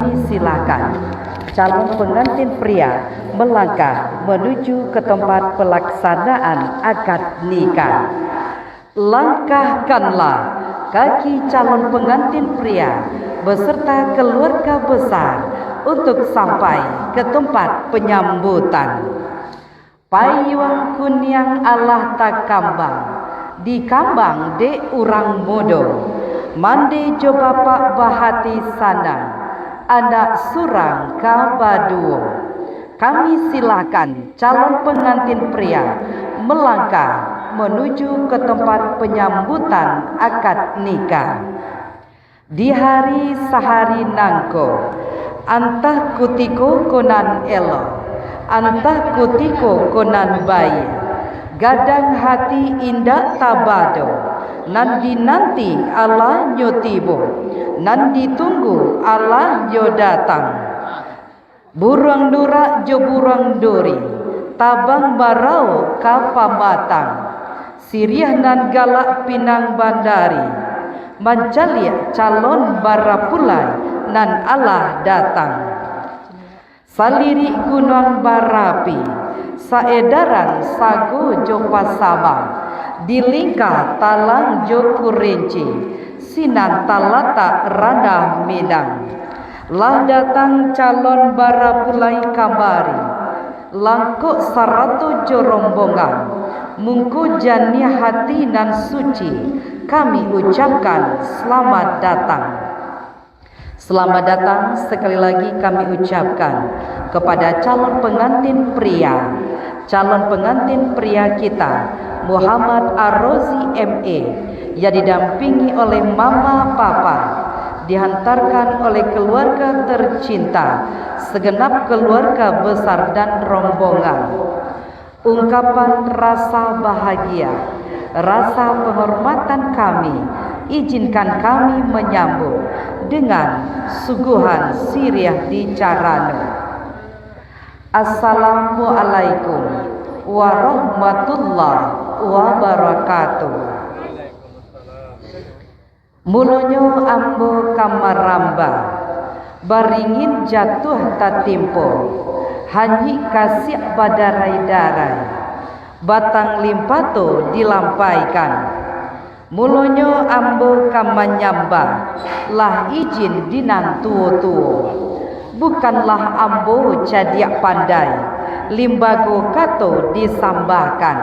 Silakan calon pengantin pria melangkah menuju ke tempat pelaksanaan akad nikah. Langkahkanlah kaki calon pengantin pria beserta keluarga besar untuk sampai ke tempat penyambutan. Payung kunyang Allah tak kambang, di kambang de urang modo, mande jo bapak bahati sanang, anak surang kabaduo. Kami silakan calon pengantin pria melangkah menuju ke tempat penyambutan akad nikah. Di hari sehari nangko, antah kutiko konan elo, antah kutiko konan bayi, gadang hati indah tabado, nanti Allah nyotibo, nanti tunggu Allah yo datang. Burung dura jo burung duri, tabang barau kapamatang, siriah nan galak pinang bandari, mancalia calon barapulai nan Allah datang. Saliri gunung barapi, saedaran sago jo pasabang, dilingkah talang jo kurinci, sinan talata randah midang. Lah datang calon barapulai kabari, langkuk saratu jo rombongan, mungku jani hati nan suci, kami ucapkan selamat datang. Selamat datang sekali lagi kami ucapkan kepada calon pengantin pria kita Muhammad Ar-Rozi MA yang didampingi oleh mama papa, dihantarkan oleh keluarga tercinta, segenap keluarga besar dan rombongan. Ungkapan rasa bahagia, rasa penghormatan kami, izinkan kami menyambut dengan suguhan siriah di Carano. Assalamualaikum warahmatullahi wabarakatuh. Mulonyo ambo kamaramba, baringin jatuh tatimpo, hanyi kasih badarai-darai, batang limpato dilampaikan. Mulonyo ambo kamanyamba, lah izin dinan tuo-tuo, bukanlah ambo jadiak pandai, limbago kato disambahkan.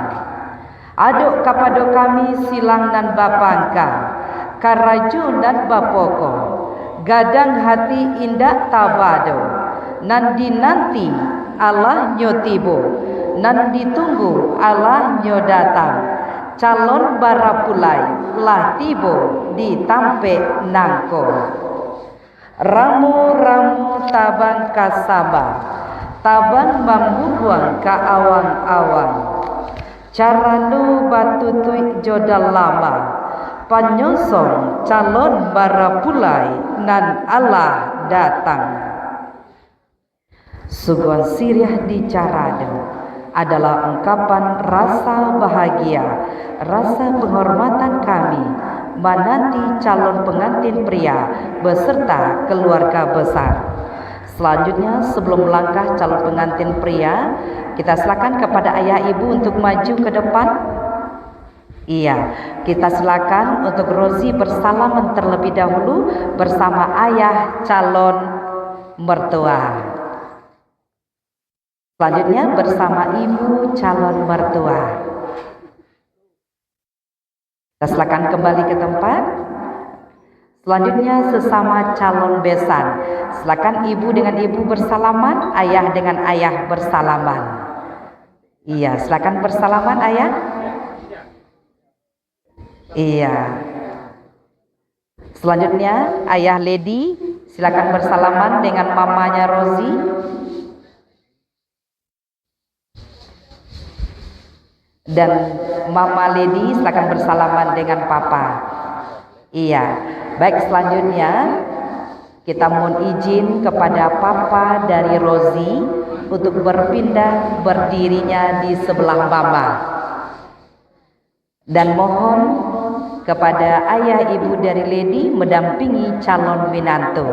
Aduk kapado kami silang nan bapangka, karaju dan bapoko, gadang hati indah tabado, nan dinanti Allah nyotibo, nan ditunggu Allah nyodatang. Calon barapulai lah tibo di tampe nangko. Ramu-ramu tabang kasaba, tabang mambubuang ka awang-awang, caranu batutui jodal lama, panyosong calon barapulai nan Allah datang. Suguhan siriah di Carado adalah ungkapan rasa bahagia, rasa penghormatan kami menanti calon pengantin pria beserta keluarga besar. Selanjutnya, sebelum melangkah calon pengantin pria, kita silakan kepada ayah ibu untuk maju ke depan. Iya, kita silakan untuk Rozi bersalaman terlebih dahulu bersama ayah calon mertua. Selanjutnya bersama ibu calon mertua. Kita silakan kembali ke tempat. Selanjutnya sesama calon besan. Silakan ibu dengan ibu bersalaman, ayah dengan ayah bersalaman. Iya, silakan bersalaman ayah. Iya. Selanjutnya ayah Lady, silakan bersalaman dengan mamanya Rozi. Dan Mama Lady silakan bersalaman dengan Papa. Iya. Baik, selanjutnya kita mohon izin kepada Papa dari Rozi untuk berpindah berdirinya di sebelah Mama. Dan mohon kepada ayah ibu dari Lady mendampingi calon winantu.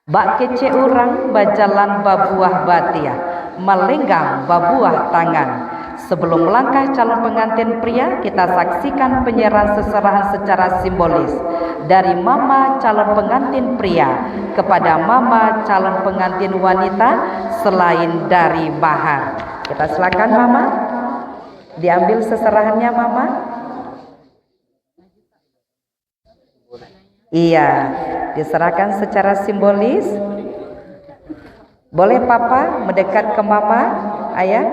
Bak kece urang bajalan babuah batia, melenggang babuah tangan. Sebelum melangkah calon pengantin pria, kita saksikan penyerahan seserahan secara simbolis dari mama calon pengantin pria kepada mama calon pengantin wanita selain dari mahar. Kita silakan mama, diambil seserahannya mama. Iya, diserahkan secara simbolis. Boleh papa mendekat ke mama, ayah?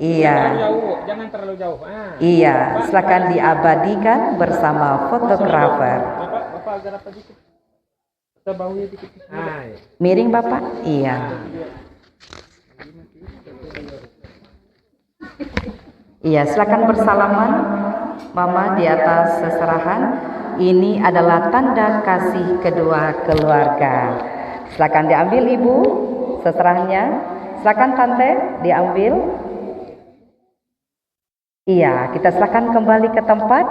Iya. Jangan terlalu jauh. Iya, silakan diabadikan bersama fotografer. Bapak agak apa dikit. Kita baunya dikit. Miring bapak? Iya. Iya, silakan bersalaman mama di atas seserahan. Ini adalah tanda kasih kedua keluarga. Silakan diambil ibu seserahannya. Silakan tante diambil. Iya, kita silakan kembali ke tempat.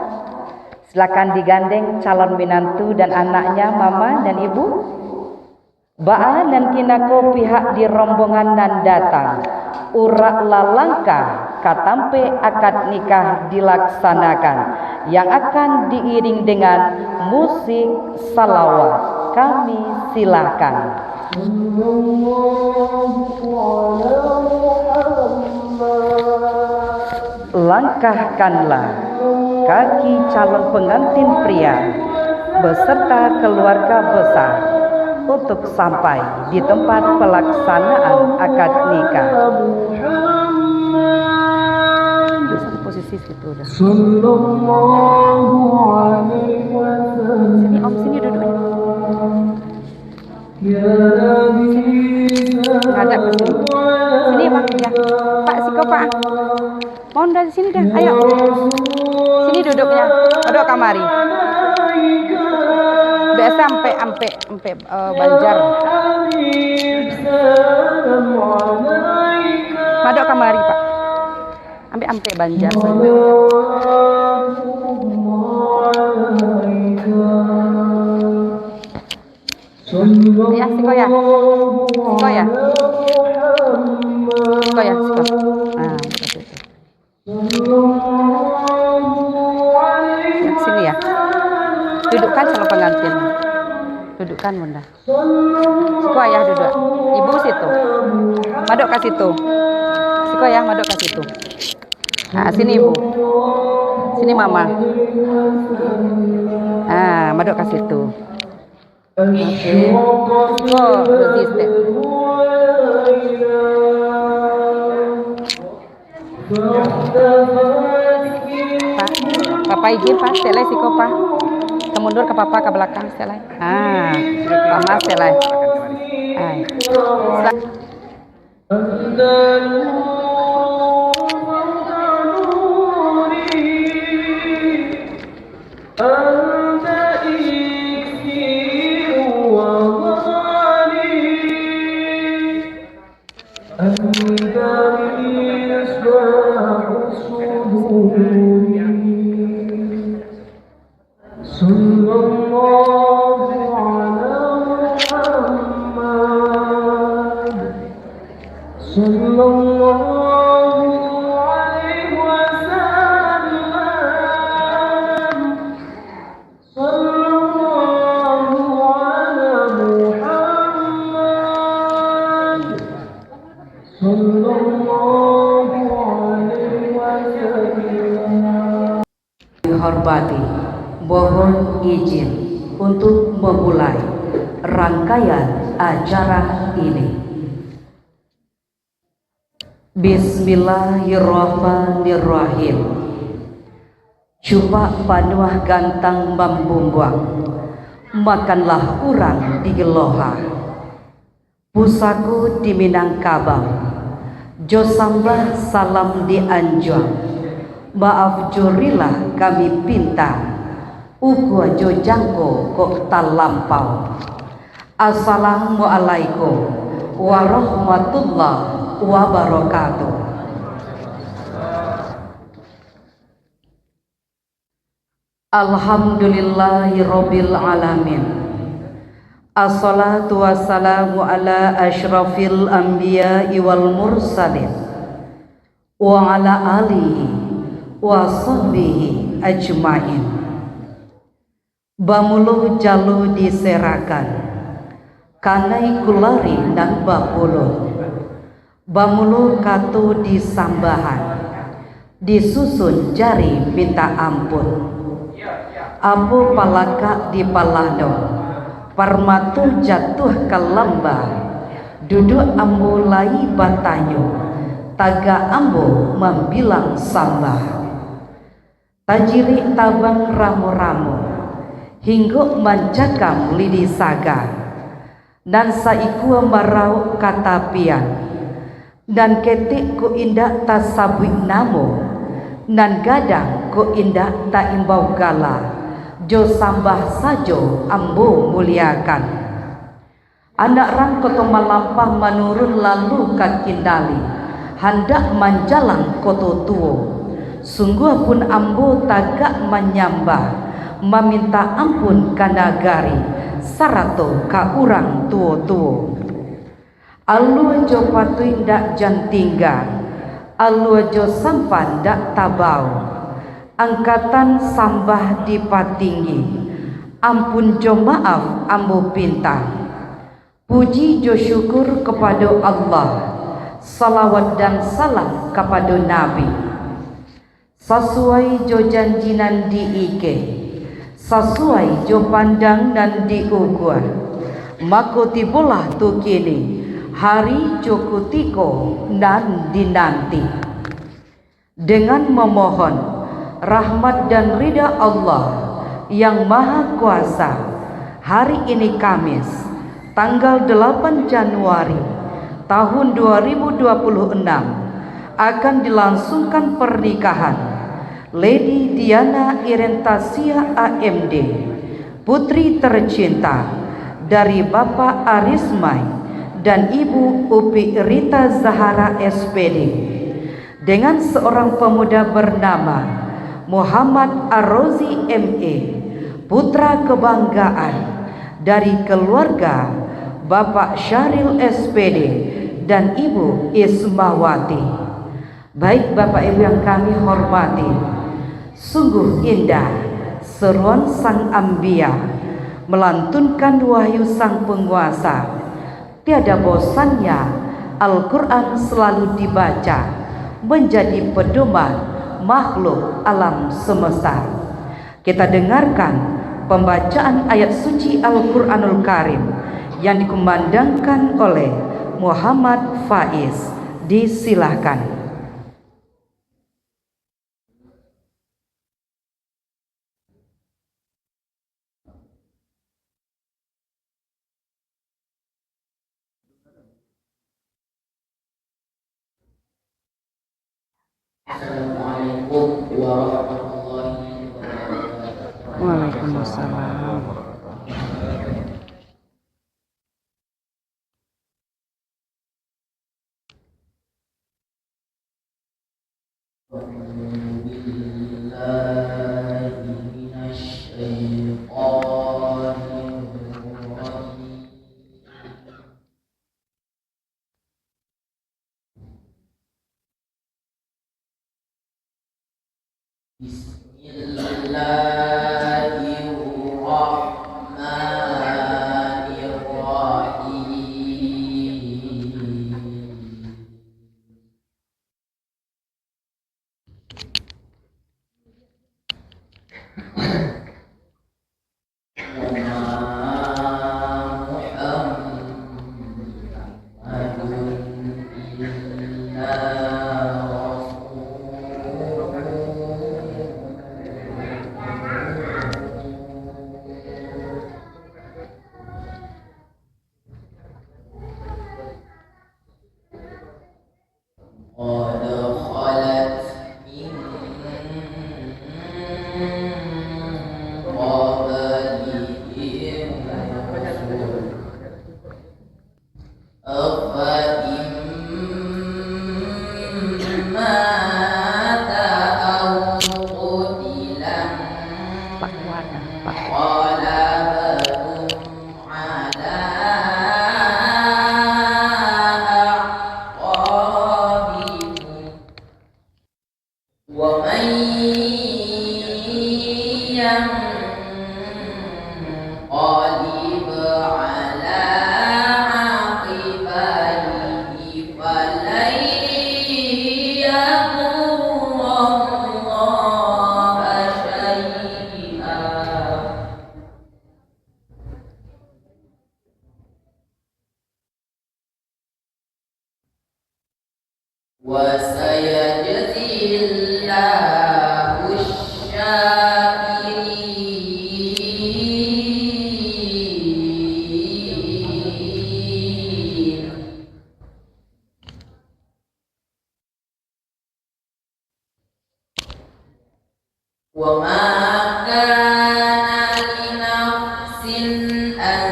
Silakan digandeng calon menantu dan anaknya mama dan ibu. Ba'a dan kinako pihak di rombongan nan datang. Urak lalangkah katampe akad nikah dilaksanakan yang akan diiring dengan musik salawat. Kami silakan. Langkahkanlah kaki calon pengantin pria beserta keluarga besar untuk sampai di tempat pelaksanaan akad nikah. Di posisi situ udah. Sini om, sini duduknya. Ngadap ke sini. Sini bang, ya. Pak Siko pak. Mohon dari sini dah, ayo. Sini duduknya. Duduk kamari. Biasa ampe Banjar. Madok kamari pak. Ampe Banjar. Ya, Siko ya. Siko ya. Siko ya, Siko. Nah, itu. Ya, sini ya. Dudukkan calon pengantin. Dudukkan bunda. Siko ayah duduk. Ibu situ. Madok ke situ. Siko ya, madok ke situ. Nah, sini ibu. Sini mama. Ah, madok ke situ. Oke. Siko resisten. Pak, papa izin pak, selai Siko pak. Kemundur ke papa ke belakang selai. Mama selai. Dihormati, mohon izin untuk memulai rangkaian acara ini. Bismillahirrahmanirrahim. Coba panuah gantang membumbuang, makanlah urang di Geloha. Pusaku di Minangkabau, josambah salam di Anjuang. Maaf jurilah kami pinta, uku jojangko kok talampau. Assalamualaikum warahmatullahi wabarakatuh. Alhamdulillahirabbil alamin. Assalatu wassalamu ala asyrafil anbiya'i wal mursalin wa ala alihi wa sahbihi ajmain. Bamulu jalu diserakan kanai kulari dan bapulu. Bamulu katu disambahan disusun jari minta ampun. Abu palaka di palado parmatu jatuh ke lembah, duduk ambo lai batanyo, taga ambo membilang sambah. Tajiri tabang ramu-ramu, hinggo mencakam lidi saga, dan saiku marau katapian, dan ketik ku indak tasabui namo, dan gadang ku indak ta imbau gala. Jo sambah sajo ambo muliakan. Anak ram koto malampah menurun lalu kakindali, hendak menjalang koto tuo. Sungguh pun ambo tagak menyambah, meminta ampun kanagari, sarato ka urang tuo-tuo. Alu jo patui dak jantingga, alu jo sampan dak tabau. Angkatan sambah dipatinggi, ampun jo maaf ambo pinta. Puji jo syukur kepada Allah, salawat dan salam kepada Nabi. Sesuai jo janjinan diike, sesuai jo pandang dan diukur. Mako tibolah tu kini, hari jo kutiko dan dinanti. Dengan memohon rahmat dan ridha Allah yang Maha Kuasa, hari ini Kamis tanggal 8 Januari tahun 2026 akan dilangsungkan pernikahan Lady Diana Irentasia AMD, putri tercinta dari Bapak Arismai dan Ibu Upi Rita Zahara SPD, dengan seorang pemuda bernama Muhammad Arrozi ME, putra kebanggaan dari keluarga Bapak Syaril SPD dan Ibu Ismawati. Baik Bapak Ibu yang kami hormati, sungguh indah seruan sang Ambiya melantunkan wahyu sang penguasa. Tiada bosannya Al-Quran selalu dibaca, menjadi pedoman makhluk alam semesta. Kita dengarkan pembacaan ayat suci Al-Quranul Karim yang dikumandangkan oleh Muhammad Faiz. Disilahkan. Assalamualaikum warahmatullahi wabarakatuh. Waalaikumsalam. وسيجزي الله الشاكرين. وما كان لنفس أن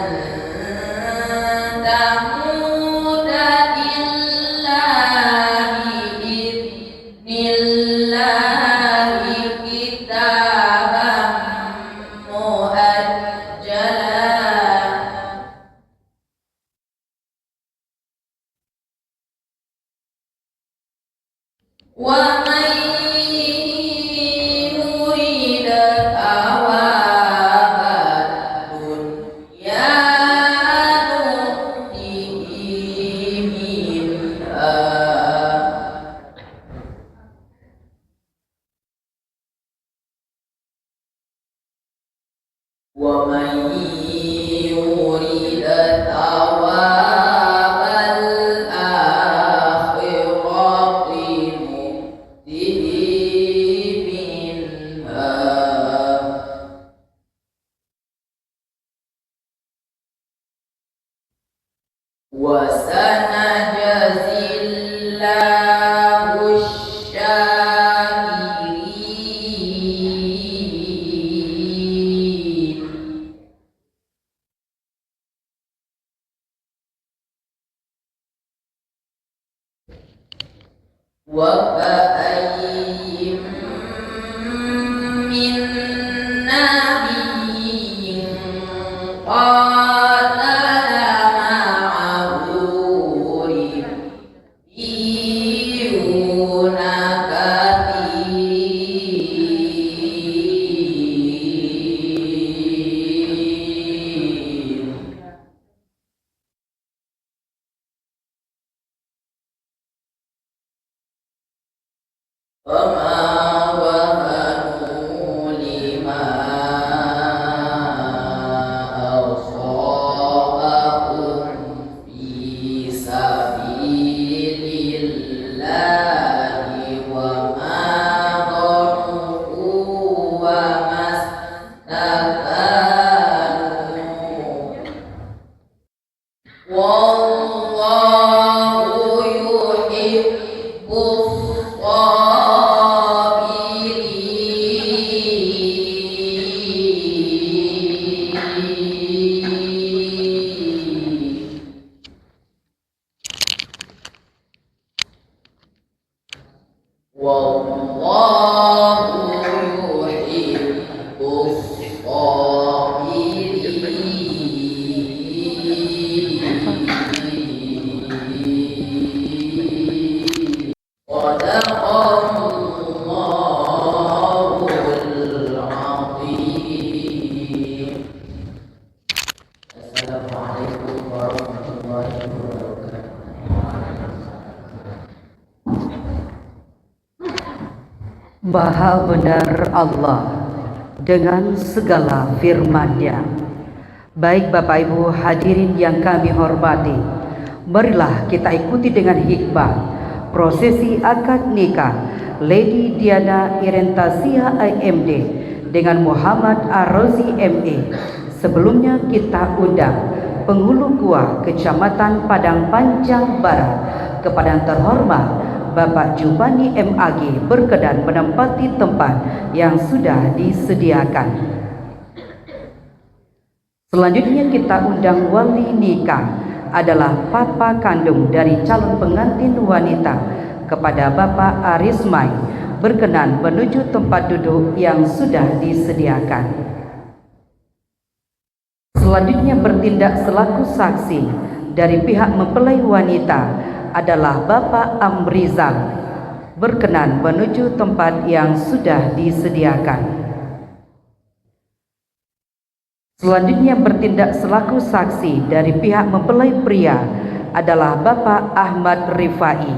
تموت إلا بإذن الله كتابا مؤجلا. ومن يريد ثواب الدنيا نؤته منها ومن يريد ثواب الآخرة نؤته منها وسنجزي الله الشاكرين. وكأين من نبي قاتل معه ربيون كثير فما وهنوا لما أصابهم في سبيل الله وما ضعفوا وما استكانوا والله يحب الصابرين. والله يحب الصابرين. صدق الله العظيم. السلام عليكم ورحمة الله وبركاته. Maha benar Allah dengan segala firman-Nya. Baik Bapak Ibu hadirin yang kami hormati, marilah kita ikuti dengan hikmah prosesi akad nikah Lady Diana Irentasia IMD dengan Muhammad Arozi MA. Sebelumnya kita undang penghulu gua Kecamatan Padang Panjang Barat kepada yang terhormat Bapak Jubani MAG berkenan menempati tempat yang sudah disediakan. Selanjutnya kita undang wali nikah adalah papa kandung dari calon pengantin wanita kepada Bapak Arismai berkenan menuju tempat duduk yang sudah disediakan. Selanjutnya bertindak selaku saksi dari pihak mempelai wanita adalah Bapak Amrizal berkenan menuju tempat yang sudah disediakan. Selanjutnya bertindak selaku saksi dari pihak mempelai pria adalah Bapak Ahmad Rifai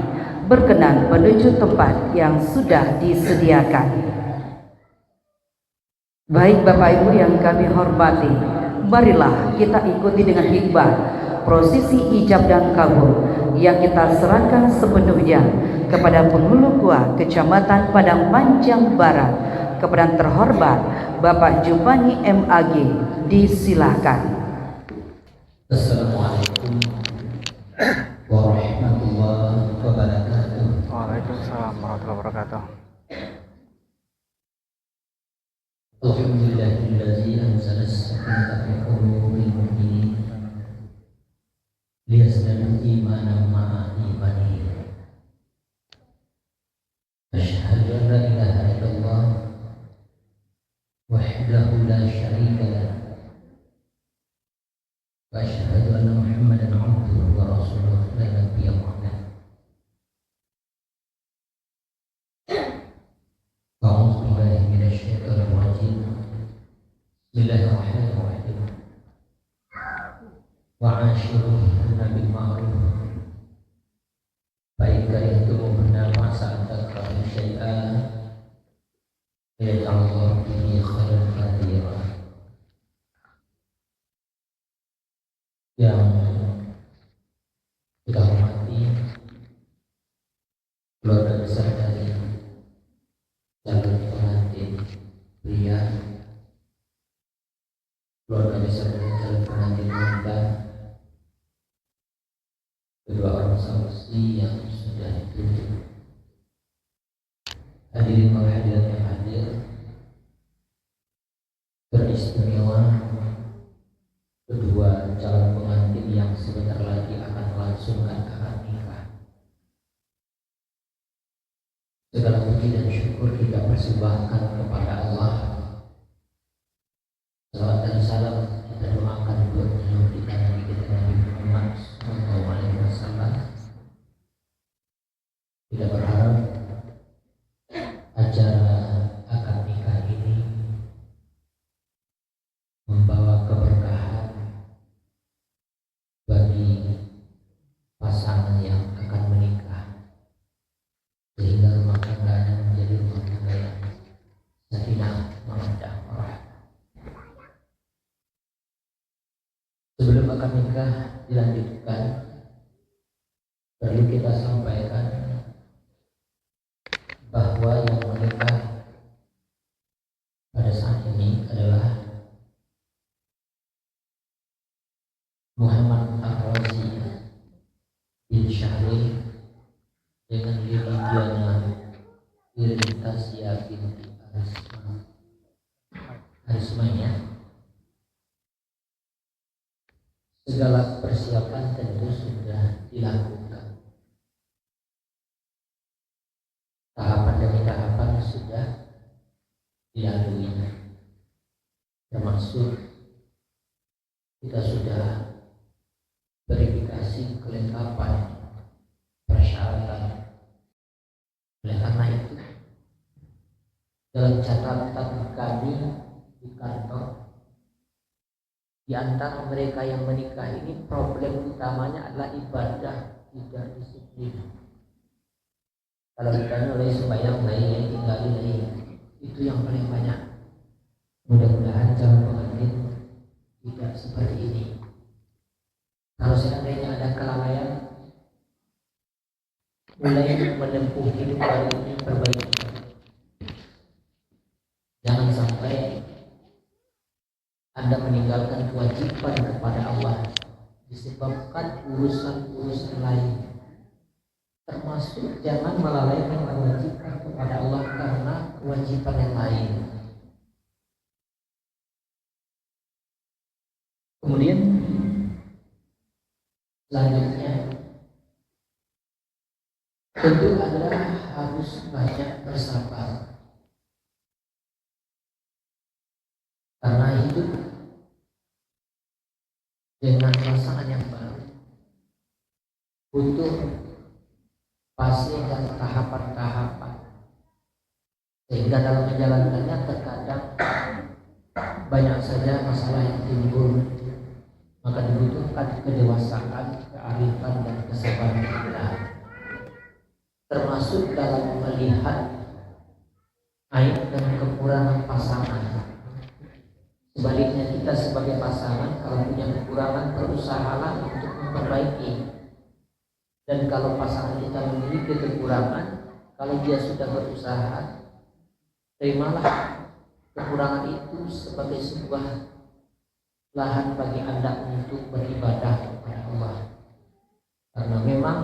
berkenan menuju tempat yang sudah disediakan. Baik Bapak Ibu yang kami hormati, marilah kita ikuti dengan hikmah prosesi ijab dan kabul yang kita serahkan sepenuhnya kepada penghulu gua Kecamatan Padang Panjang Barat, kepada yang terhormat Bapak Jupani MAG, disilahkan. Assalamualaikum warahmatullahi wabarakatuh. Waalaikumsalam warahmatullahi wabarakatuh. Alhamdulillahillazi anzala as-sakinata fi qulubil mu'minin liyazdadu imanan ma'a imanihim. Asyhadu an la ilaha illallah wahdahu la syarika lah wa asyhadu anna Muhammadan abduhu wa rasuluhu la nabiyya ba'dah. A'udzu billahi minasyaitonir rajim. Bismillahirrahmanirrahim. Wa ashiruhunna bil ma'ruf fa in karihtumuhunna fa'asa an takrahu syai'an yaj'alullahu bihi khairan katsira. Yang kita hormati keluarga besar dari calon pengantin pria, keluarga besar dari calon pengantin wanita, kedua orang saksi yang sudah ditunjuk, hadirin wal hadirat yang hadir, teristimewa kedua calon pengantin yang sebentar lagi akan melangsungkan akad nikah. Segala puji dan syukur kita persembahkan kepada Allah. Salawat dan salam kita doakan buat seluruh kita Nabi kita Nabi Muhammad SAW. Kita berharap acara akad nikah ini membawa keberkahan bagi pasangan yang akan menikah, sehingga rumah tangganya menjadi rumah tangga yang sakinah mawaddah warahmah. Sebelum akad nikah dilanjutkan, perlu kita sampaikan bahwa yang menikah pada saat ini adalah Muhammad Ar-Razi bin Syahri dengan Diana Iritasia binti Arismaya. Segala persiapan tentu sudah dilakukan. Tahapan demi tahapan sudah dilalui, termasuk kita sudah verifikasi kelengkapan persyaratan. Oleh karena itu, dalam catatan kami di kantor, di antara mereka yang menikah ini problem utamanya adalah ibadah, tidak disiplin. Kalau ditanya oleh sembahyang lain, tinggal lain, itu yang paling banyak. Mudah-mudahan calon pengantin tidak seperti ini. Kalau seandainya ada kelalaian, mulai menempuh hidup baru ini perbaiki. Jangan sampai Anda meninggalkan kewajiban kepada Allah disebabkan urusan-urusan lain. Termasuk jangan melalaikan kewajiban kepada Allah karena kewajiban yang lain. Kemudian selanjutnya tentu Anda harus banyak bersabar, karena hidup dengan pasangan yang baru butuh fase dan tahapan-tahapan, sehingga dalam menjalankannya terkadang banyak saja masalah yang timbul. Maka dibutuhkan kedewasaan, kearifan dan kesabaran kita, termasuk dalam melihat aib dan kekurangan pasangan. Sebaliknya kita sebagai pasangan kalau punya kekurangan berusahalah untuk memperbaiki. Dan kalau pasangan kita memiliki kekurangan, kalau dia sudah berusaha, terimalah kekurangan itu sebagai sebuah lahan bagi Anda untuk beribadah kepada Allah. Karena memang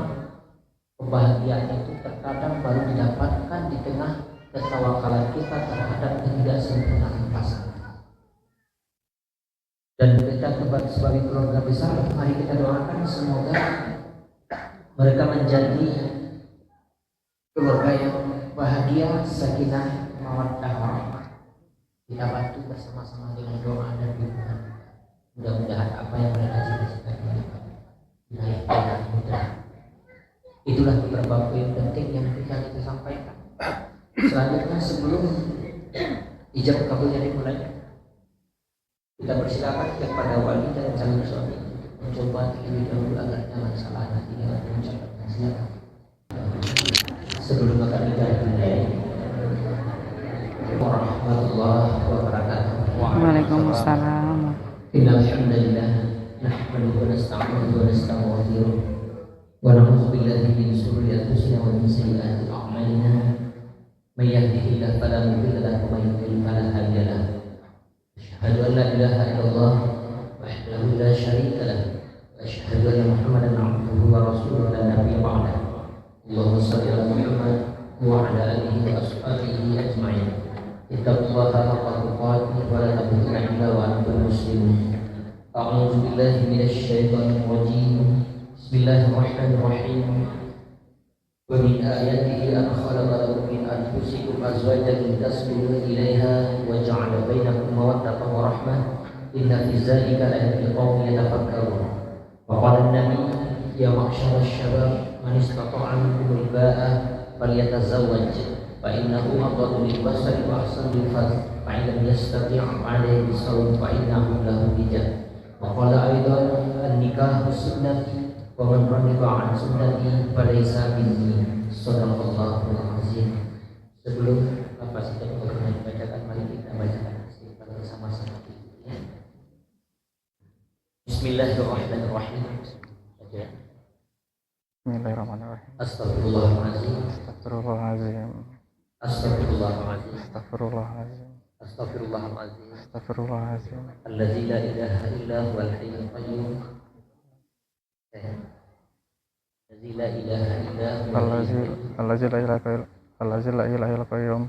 kebahagiaan itu terkadang baru didapatkan di tengah ketawakalan kita terhadap ketidaksempurnaan pasangan. Dan kita sebagai keluarga besar, mari kita doakan semoga mereka menjadi keluarga yang bahagia, sakinah, mawaddah warahmah. Kita bantu bersama-sama dengan doa dan dukungan. Mudah-mudahan apa yang mereka cita-citakan dinaik dengan mudah. Itulah beberapa poin penting yang bisa kita sampaikan. Selanjutnya sebelum ijab kabulnya dimulai, kita persilakan kepada wali dan calon suami mencoba terlebih dahulu agar jangan salah nanti dengan mengucapkan silakan. Sebelum akan dimulai, warahmatullahi wabarakatuh. Waalaikumsalam. Innal hamdalillah nahmaduhu wa nasta'inuhu wa nastaghfiruh wa na'udzu billahi min shururi anfusina wa min sayyiati a'malina. May yahdihillahu fala mudilla lahu wa may yudlil fala hadiya lahu. Asyhadu an la ilaha illallah wahdahu la syarika lahu wa asyhadu anna Muhammadan 'abduhu wa rasuluhu la nabiyya ba'dahu. Allahumma shalli ala Muhammad wa ala alihi wa ashabihi ajma'in. Ittaqullaha haqqa tuqatih wa la tamutunna illa wa antum muslimun. A'udzu billahi minasy syaithanir rajim. Bismillahirrahmanirrahim. Wa min ayatihi an khalaqa lakum min anfusikum azwajan litaskunu ilaiha wa ja'ala bainakum mawaddatan wa rahmah. Inna fi dzalika laayatin liqaumin yatafakkarun. Wa qala an-nabi ya ma'syara asy-syabab man istata'a minkum al-ba'a falyatazawwaj. فإنه أفضل للبصر وأحسن للفرج فإن لم يستطع عليه بالصوم فإنه له وجاء. وقال أيضا النكاح سنتي ومن رغب عن سنتي فليس مني. Shadaqallahul azim. Sebelum kapasitas untuk dibacakan, mari kita bacakan istighfar bersama-sama. Bismillahirrahmanirrahim. Bismillahirrahmanirrahim. Astagfirullahaladzim. Astagfirullahaladzim. Astagfirullahaladzim. Astagfirullahaladzim. Astagfirullahaladzim. Astagfirullahaladzim. Alladzi la ilaha illa huwal hayyul qayyum. Alladzi la ilaha illa huwal Allazi la ilaha illa qayyum.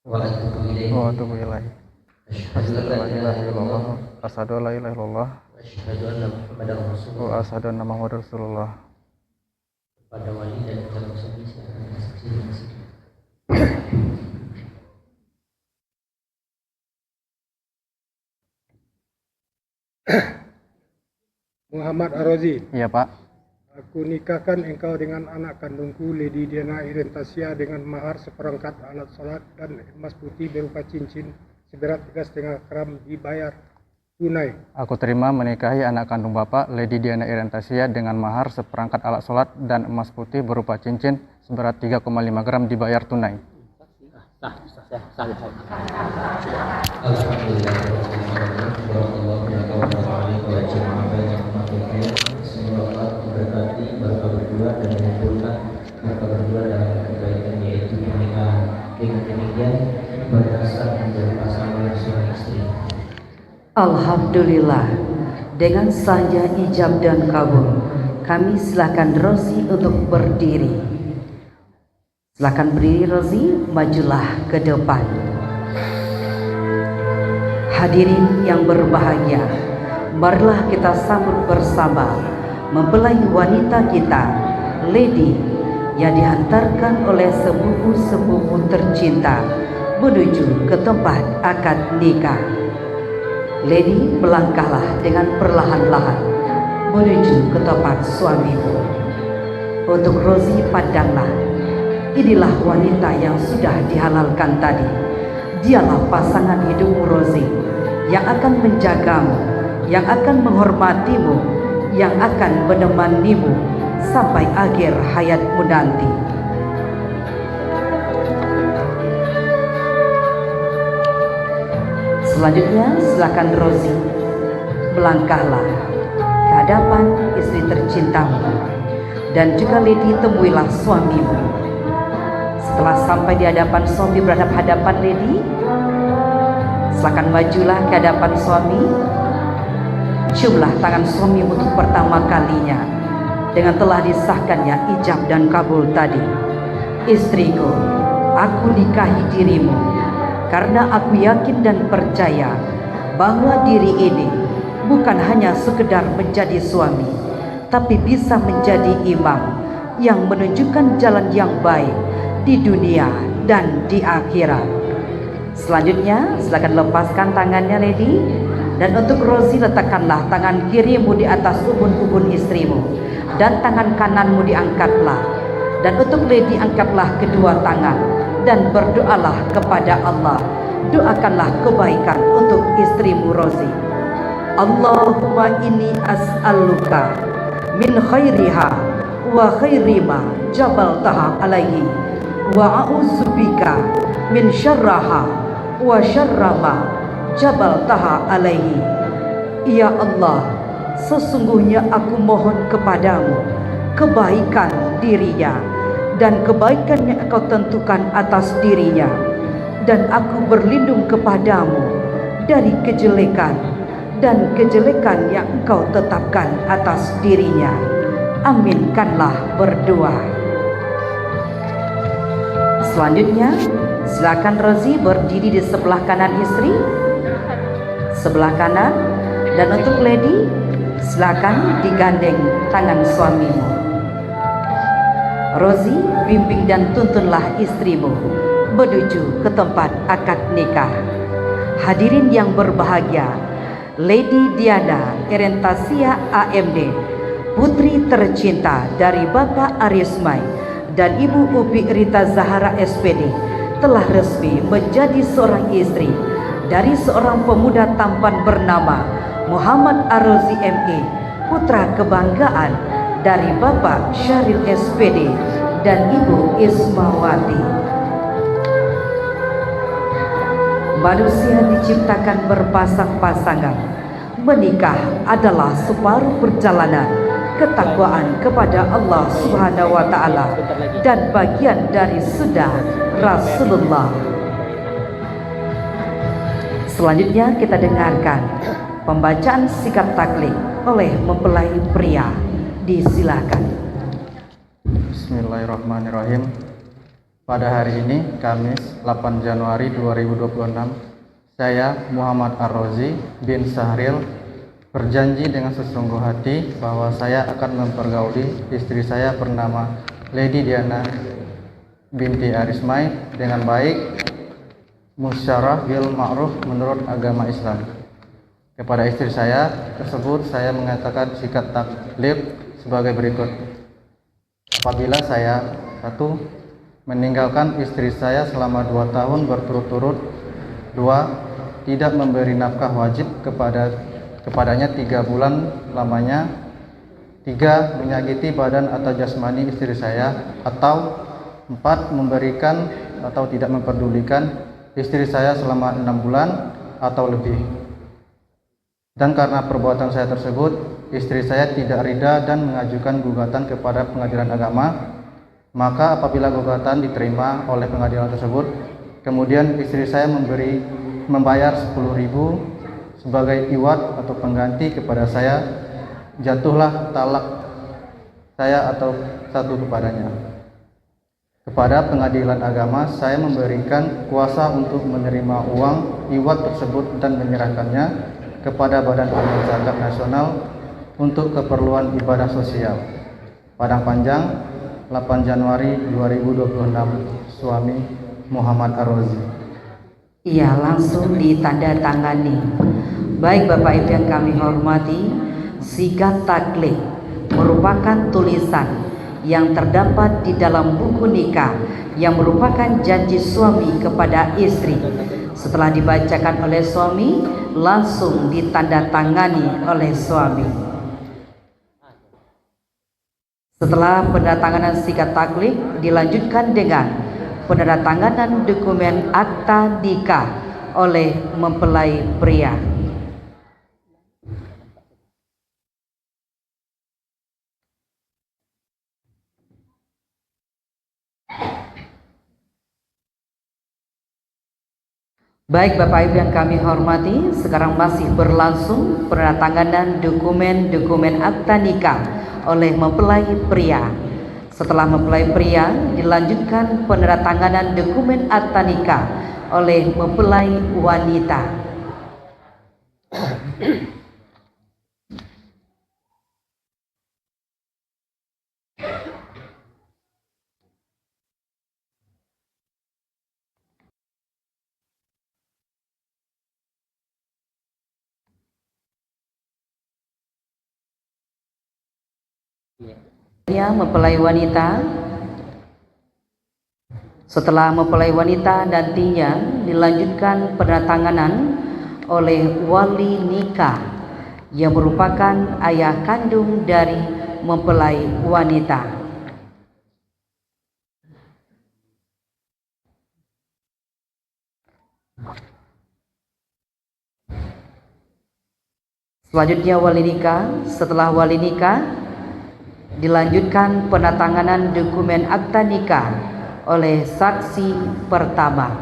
wa atubu ilaihi. Wa atubu ilaihi. Asyhadu an la ilaha illallah Asyhadu an la ilaha illallah wa asyhadu anna Muhammadar wa Rasulullah. asyhadu anna Muhammadar Rasulullah. Pada wali dan calon suami silakan bersaksi di sini. Muhammad Ar-Razi, Iya, Pak. aku nikahkan engkau dengan anak kandungku Lady Diana Irentasya dengan mahar seperangkat alat sholat dan emas putih berupa cincin seberat 3,5 gram dibayar tunai. Aku terima menikahi anak kandung Bapak, Lady Diana Irentasya dengan mahar seperangkat alat sholat dan emas putih berupa cincin seberat 3,5 gram dibayar tunai. Semoga Allah memberkati Bapak berdua dan mengumpulkan Bapak berdua dalam kebaikan, yaitu pernikahan. Dengan demikian berdasar menjadi pasangan suami istri. Alhamdulillah, dengan saja ijab dan kabul, kami silakan Rozi untuk berdiri. Silakan berdiri Rozi, majulah ke depan. Hadirin yang berbahagia, marilah kita sambut bersama mempelai wanita kita, Lady, yang dihantarkan oleh sepupu-sepupu tercinta menuju ke tempat akad nikah. Lady, melangkahlah dengan perlahan-lahan menuju ke tempat suamimu. Untuk Rozi, pandanglah, inilah wanita yang sudah dihalalkan tadi. Dialah pasangan hidupmu Rozi, yang akan menjagamu, yang akan menghormatimu, yang akan menemanimu sampai akhir hayatmu nanti. Selanjutnya silakan Rozi, melangkahlah ke hadapan istri tercintamu. Dan juga Lady, temuilah suamimu. Setelah sampai di hadapan suami, berhadapan Lady, silakan majulah ke hadapan suami. Ciumlah tangan suami untuk pertama kalinya dengan telah disahkannya ijab dan kabul tadi. Istriku, aku nikahi dirimu karena aku yakin dan percaya bahwa diri ini bukan hanya sekedar menjadi suami, tapi bisa menjadi imam yang menunjukkan jalan yang baik di dunia dan di akhirat. Selanjutnya, silakan lepaskan tangannya, Lady. Dan untuk Rozi, letakkanlah tangan kirimu di atas ubun-ubun istrimu dan tangan kananmu diangkatlah. Dan untuk Lady, angkatlah kedua tangan dan berdoalah kepada Allah. Doakanlah kebaikan untuk istrimu Rozi. Allahumma inni as'aluka min khairiha wa khairi ma jabaltaha alaihi wa a'udzubika min syarraha wa syarra ma jabaltaha alaihi. Ya Allah, sesungguhnya aku mohon kepadamu kebaikan dirinya dan kebaikan yang Engkau tentukan atas dirinya, dan aku berlindung kepadamu dari kejelekan dan kejelekan yang Engkau tetapkan atas dirinya. Aminkanlah berdoa. Selanjutnya, silakan Rozi berdiri di sebelah kanan istri, sebelah kanan, dan untuk Lady, silakan digandeng tangan suamimu. Rozi, bimbing dan tuntunlah istrimu menuju ke tempat akad nikah. Hadirin yang berbahagia, Lady Diana Irentasia AMD, putri tercinta dari Bapak Arismai dan Ibu Upi Rita Zahara SPD, telah resmi menjadi seorang istri dari seorang pemuda tampan bernama Muhammad Arozi ME, putra kebanggaan dari Bapak Syahril SPD dan Ibu Ismawati. Manusia diciptakan berpasang-pasangan. Menikah adalah separuh perjalanan ketakwaan kepada Allah Subhanahu wa Ta'ala dan bagian dari sunnah Rasulullah. Selanjutnya kita dengarkan pembacaan sikap taklid oleh mempelai pria. Disilakan. Bismillahirrahmanirrahim. Pada hari ini, Kamis 8 Januari 2026, saya Muhammad Ar-Rozi bin Sahril berjanji dengan sesungguh hati bahwa saya akan mempergauli istri saya bernama Lady Diana binti Arismai dengan baik, musyarah bil ma'ruf menurut agama Islam. Kepada istri saya tersebut saya mengatakan sikap taklid sebagai berikut. Apabila saya 1. meninggalkan istri saya selama 2 tahun berturut-turut, 2. tidak memberi nafkah wajib kepadanya 3 bulan lamanya, 3. menyakiti badan atau jasmani istri saya, atau 4. memberikan atau tidak memperdulikan istri saya selama 6 bulan atau lebih. Dan karena perbuatan saya tersebut, istri saya tidak ridha dan mengajukan gugatan kepada pengadilan agama, maka apabila gugatan diterima oleh pengadilan tersebut, kemudian istri saya membayar 10.000 sebagai iwat atau pengganti kepada saya, jatuhlah talak saya atau 1 kepadanya. Kepada pengadilan agama, saya memberikan kuasa untuk menerima uang iwat tersebut dan menyerahkannya kepada Badan Amil Zakat Nasional untuk keperluan ibadah sosial. Padang Panjang, 8 Januari 2026, suami Muhammad Ar-Rozi. Iya, langsung ditandatangani. Baik Bapak Ibu yang kami hormati, sikap taklid merupakan tulisan yang terdapat di dalam buku nikah yang merupakan janji suami kepada istri. Setelah dibacakan oleh suami, langsung ditandatangani oleh suami. Setelah penandatanganan sikap taklid, dilanjutkan dengan penandatanganan dokumen akta nikah oleh mempelai pria. Baik Bapak Ibu yang kami hormati, sekarang masih berlangsung penandatanganan dokumen-dokumen akta nikah oleh mempelai pria. Setelah mempelai pria, dilanjutkan penandatanganan dokumen akta nikah oleh mempelai wanita. Mempelai wanita. Setelah mempelai wanita nantinya dilanjutkan penandatanganan oleh wali nikah yang merupakan ayah kandung dari mempelai wanita. Selanjutnya wali nikah. Setelah wali nikah dilanjutkan penandatanganan dokumen akta nikah oleh saksi pertama.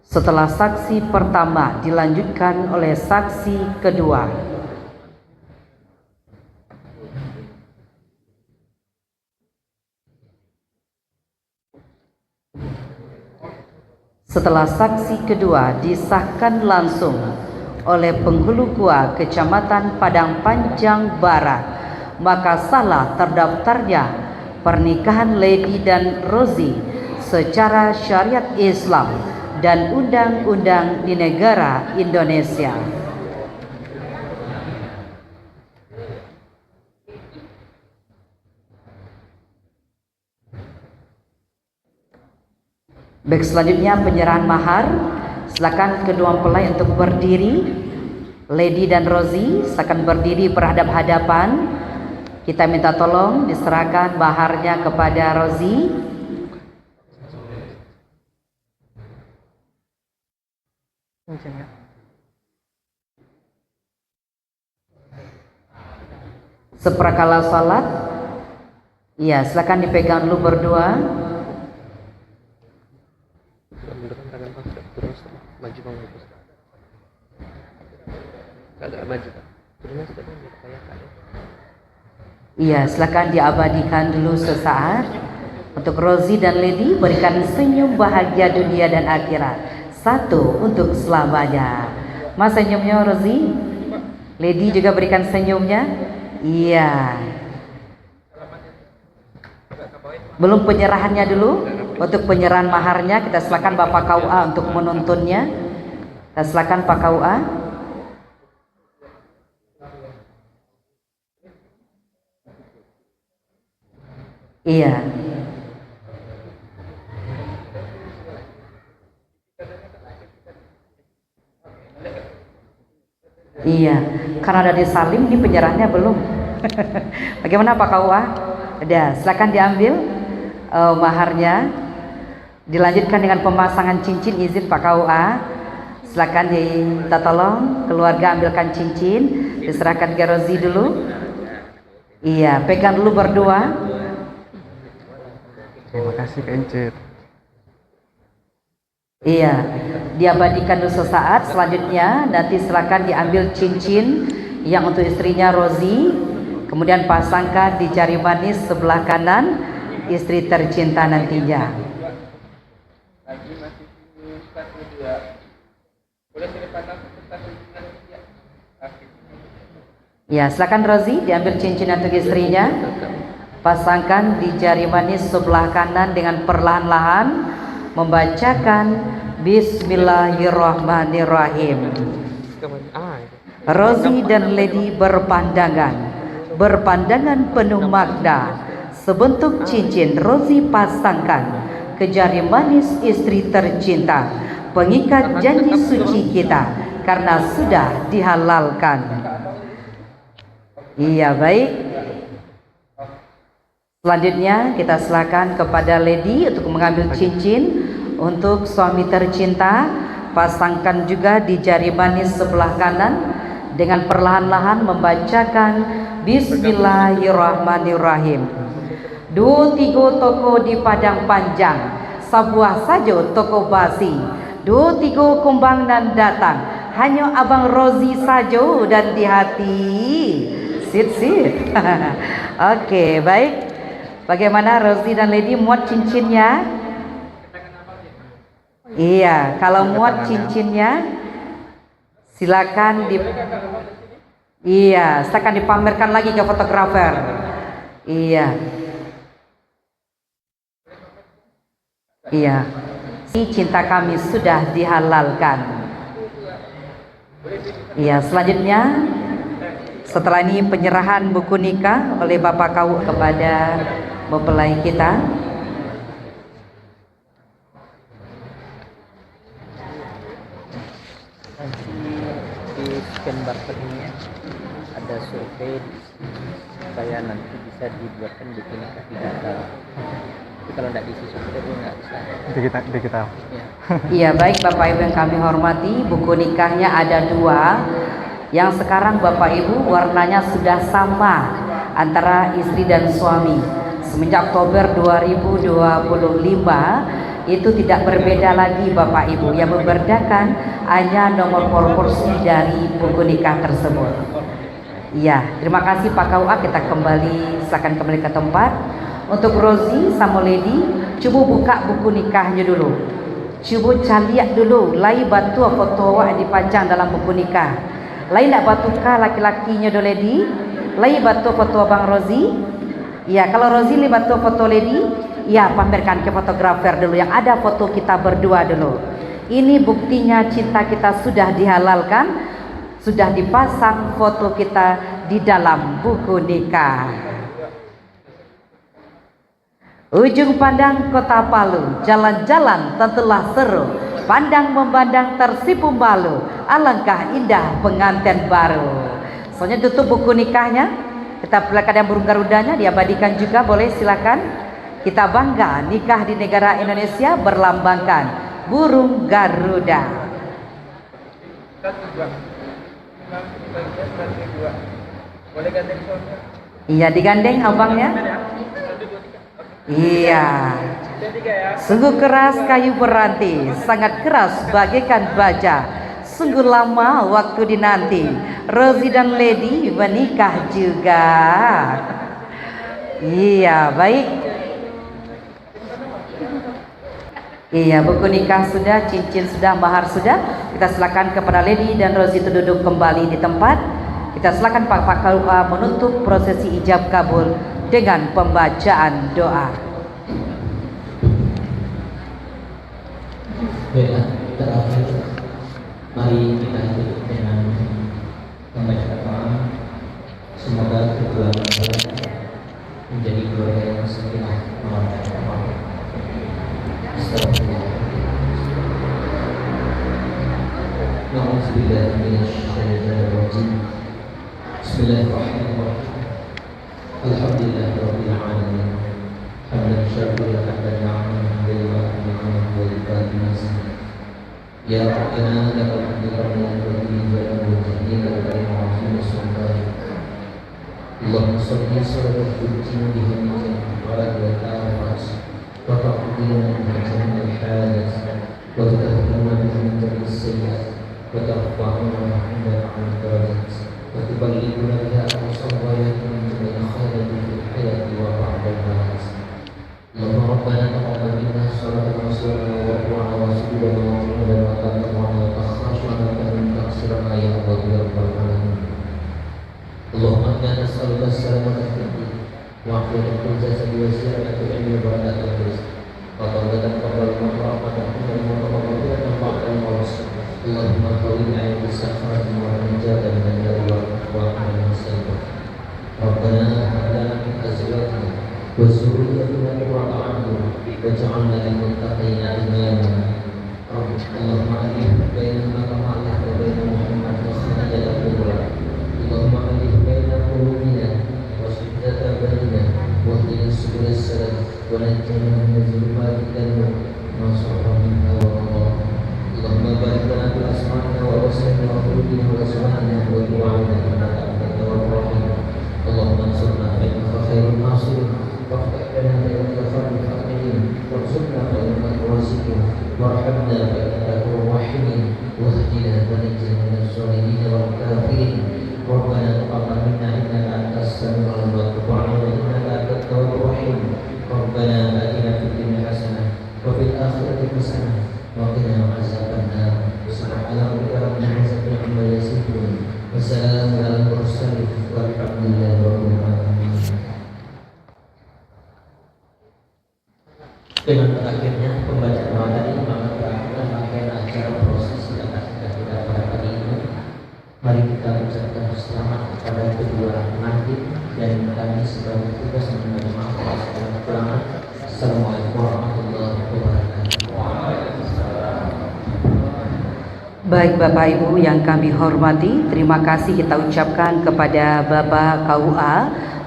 Setelah saksi pertama dilanjutkan oleh saksi kedua. Setelah saksi kedua disahkan langsung oleh penghulu gua Kecamatan Padang Panjang Barat, maka salah terdaftarnya pernikahan Lady dan Rozi secara syariat Islam dan undang-undang di negara Indonesia. Baik, selanjutnya penyerahan mahar. Silakan kedua mempelai untuk berdiri. Lady dan Rozi silakan berdiri berhadap-hadapan. Kita minta tolong diserahkan maharnya kepada Rozi. Seperkala salat. Iya, silakan dipegang dulu berdua. Iya, silakan diabadikan dulu sesaat. Untuk Rozi dan Lady, berikan senyum bahagia dunia dan akhirat. Satu untuk selamanya. Mas senyumnya Rozi. Lady juga berikan senyumnya. Iya. Belum penyerahannya dulu. Untuk penyerahan maharnya kita silakan Bapak KUA untuk menuntunnya. Kita silakan Pak KUA. Iya. Iya, karena ada disalim ini penyerahannya belum. Bagaimana Pak KUA? Udah, silakan diambil maharnya. Dilanjutkan dengan pemasangan cincin, izin Pak KUA. Silakan minta tolong keluarga ambilkan cincin, diserahkan ke Rozi dulu. Iya, pegang dulu berdua. Terima kasih Kak Encit. Iya, diabadikan dulu sesaat. Selanjutnya nanti silakan diambil cincin yang untuk istrinya Rozi, kemudian pasangkan di jari manis sebelah kanan istri tercinta nantinya. Ya, silakan Rozi diambil cincin untuk istrinya, pasangkan di jari manis sebelah kanan dengan perlahan-lahan membacakan Bismillahirrahmanirrahim. Rozi dan Lady berpandangan penuh makna. Sebentuk cincin Rozi pasangkan ke jari manis istri tercinta, pengikat janji suci kita karena sudah dihalalkan. Iya, baik. Selanjutnya kita silakan kepada Lady untuk mengambil cincin untuk suami tercinta, pasangkan juga di jari manis sebelah kanan dengan perlahan-lahan membacakan Bismillahirrahmanirrahim. 2-3 toko di padang panjang, sebuah saja toko basi. 2-3 kumbang dan datang, hanya abang Rozi saja dan di hati. Sit. Okey, baik. Bagaimana Rozi dan Lady muat cincinnya? Iya, kalau muat cincinnya silakan silakan dipamerkan lagi ke fotografer. Iya. Cinta kami sudah dihalalkan. Iya, selanjutnya setelah ini penyerahan buku nikah oleh Bapak Kau kepada mempelai kita. Di scan barcode ini ya, ada survei supaya nanti bisa dibuatkan buku nikah di data. Tapi kalau tidak diisi survei itu nggak bisa. Digital. Ya. Iya, baik Bapak Ibu yang kami hormati, buku nikahnya ada 2. Yang sekarang Bapak Ibu warnanya sudah sama antara istri dan suami. Semenjak Oktober 2025 itu tidak berbeda lagi Bapak Ibu. Yang membedakan hanya nomor proporsi dari buku nikah tersebut. Iya, terima kasih Pak KUA. Kita silakan kembali ke tempat. Untuk Rozi sama Lady, coba buka buku nikahnya dulu. Coba lihat dulu, lai batu foto awak dipajang dalam buku nikah. Lai nak batu kah laki-lakinya do Lady? Lai batu foto abang Rozi? Ya, kalau Rozi li batu foto Lady, ya pamerkan ke fotografer dulu yang ada foto kita berdua dulu. Ini buktinya cinta kita sudah dihalalkan, sudah dipasang foto kita di dalam buku nikah. Ujung pandang Kota Palu, jalan-jalan tentulah seru, pandang memandang tersipu malu, alangkah indah pengantin baru. Soalnya tutup buku nikahnya, kita perlihatkan yang burung garudanya, diabadikan juga, boleh silakan. Kita bangga nikah di negara Indonesia berlambangkan burung Garuda. Iya, digandeng abangnya. Iya, sungguh keras kayu beranti, sangat keras bagaikan baja. Sungguh lama waktu dinanti, Rozi dan Lady menikah juga. Iya, baik. Iya, buku nikah sudah, cincin sudah, mahar sudah. Kita silakan kepada Lady dan Rozi itu duduk kembali di tempat. Kita silakan Pak KUA menutup prosesi ijab kabul dengan pembacaan doa. Baiklah, terakhir mari kita tutup dengan membaca doa. Semoga kedua mempelai menjadi keluarga yang sakinah mawaddah warahmah. Astagfirullah. Na'udzubillahi minasyaitonir rajim. Bismillahirrahmanirrahim. Alhamdulillahirabbil alamin. Hamdan syakiran ala ni'amihi wa lillahi ya Rabbana lakal hamdu kama yanbaghi li jalali wajhika wa karimati sultanik. Allahumma shalli ala sayyidina Muhammad wa ala wa taqabbal min al-hadas wa tahmilna min al-sayyi'at wa tarfa'una 'inda al-darajat wa tuballighuna biha aqsawayatin min al-khairati fil hayati wa ba'da al-mamat. Allahumma rabbana taqabbal minna sholata rasulina wa qur'ana wa sujudana wa qiyamana wa taqabbal wa takhashana min taqsirana ya Allah ya rabbal alamin. Allahumma inna nas'aluka as-salamata fid din wa afiyatan fil jasadi wa ziyadatan fil ilmi wa barakatan fil rizq wa tawbatan qabla al-rahmatan wa tawbatan ba'da al-maut. Allahumma hawwin 'alaina as-safarati wa najatan min al-nar wa 'alaina as-salam. Rabbana hab lana min azwajina wa dhurriyyatina qurrata a'yun waj'alna lil muttaqina imama. Allahumma alif bainana kama alifta baina Muhammad wa Khadijah al-kubra. Allahumma alif baina qulubina wa shiddata bainana wa ihdina subul salam wa najjina min dhulumati al-nur ma sharra minha wa اللهم بارك لنا في أسمائنا وأبصارنا وقلوبنا وأزواجنا وذرياتنا إنك أنت التواب الرحيم. اللهم انصرنا فإنك خير الناصرين، وافتح لنا بينك خير الفاتحين، وارزقنا فإنك الرازقين، وارحمنا فإنك الراحمين، واهدنا ونجنا من الظالمين والكافرين. ربنا تقبل منا إنك أنت السميع العليم وتب علينا إنك أنت التواب الرحيم. ربنا آتنا في الدنيا حسنة وفي الآخرة حسنة وقنا عذاب النار. سبحان ربك رب العزة عما يصفون وسلام على المرسلين والحمد لله رب العالمين. Dengan berakhirnya pembacaan doa tadi, maka berakhirlah rangkaian acara proses yang akan kita pada pagi ini. Mari kita ucapkan selamat kepada kedua pengantin dan kami sebagai tugas meminta maaf atas segala kekurangan. Assalamualaikum warahmatullahi wabarakatuh. Baik Bapak Ibu yang kami hormati, terima kasih kita ucapkan kepada Bapak KUA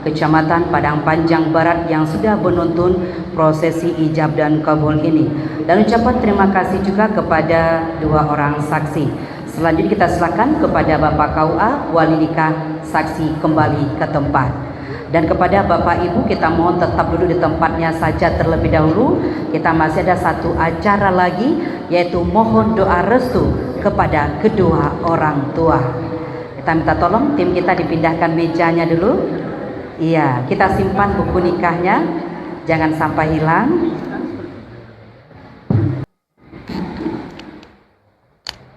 Kecamatan Padang Panjang Barat yang sudah menuntun prosesi ijab dan kabul ini. Dan ucapan terima kasih juga kepada dua orang saksi. Selanjutnya kita silakan kepada Bapak KUA wali nikah saksi kembali ke tempat. Dan kepada Bapak Ibu kita mohon tetap duduk di tempatnya saja terlebih dahulu. Kita masih ada satu acara lagi, yaitu mohon doa restu kepada kedua orang tua. Kita minta tolong tim kita dipindahkan mejanya dulu. Iya, kita simpan buku nikahnya, jangan sampai hilang.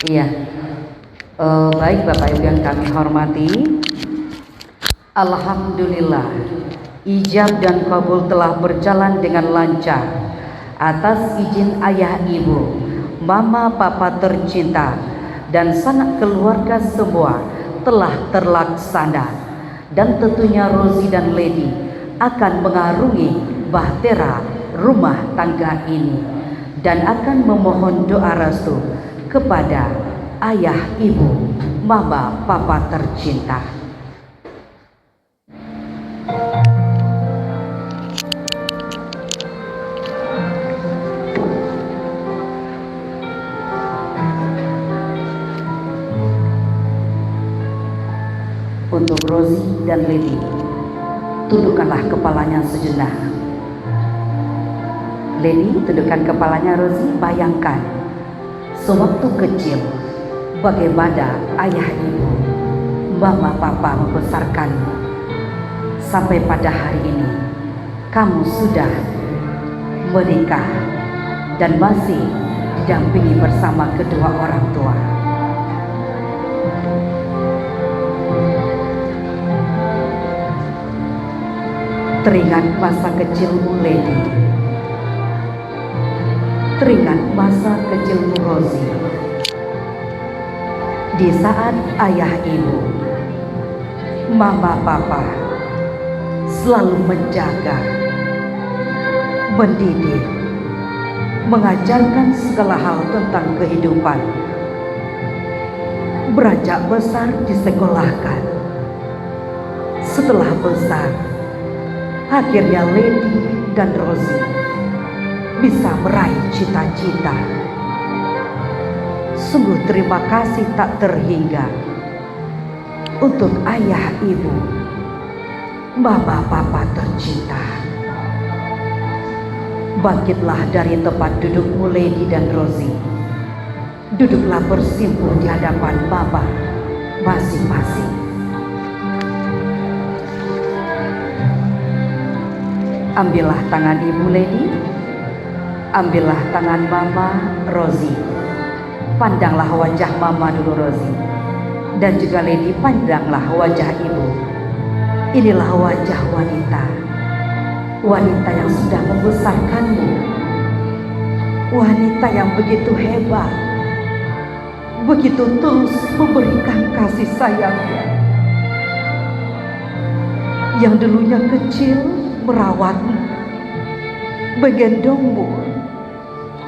Iya. Baik Bapak Ibu yang kami hormati, alhamdulillah ijab dan kabul telah berjalan dengan lancar atas izin ayah ibu, mama papa tercinta dan sanak keluarga semua telah terlaksana. Dan tentunya Rozi dan Lady akan mengarungi bahtera rumah tangga ini dan akan memohon doa restu kepada ayah ibu, mama papa tercinta. Untuk Rozi dan Lady, tundukkanlah kepalanya sejenak. Lady, tundukkan kepalanya. Rozi, bayangkan sewaktu kecil bagaimana ayah ibu, mama papa membesarkanmu sampai pada hari ini kamu sudah menikah dan masih didampingi bersama kedua orang tua. Teringat masa kecilmu Lady, teringat masa kecilmu Rozi, di saat ayah ibu, mama papa selalu menjaga, mendidik, mengajarkan segala hal tentang kehidupan. Beranjak besar disekolahkan. Setelah besar, akhirnya Lady dan Rozi bisa meraih cita-cita. Sungguh terima kasih tak terhingga untuk ayah ibu, mama papa tercinta. Bangkitlah dari tempat dudukmu Lady dan Rozi. Duduklah bersimpuh di hadapan mama masing-masing. Ambillah tangan ibu Lady, ambillah tangan mama Rozi. Pandanglah wajah mama dulu Rozi, dan juga Lady pandanglah wajah ibu. Inilah wajah wanita, wanita yang sudah membesarkanmu, wanita yang begitu hebat, begitu tulus memberikan kasih sayangnya, yang dulunya kecil merawatmu, menggendongmu,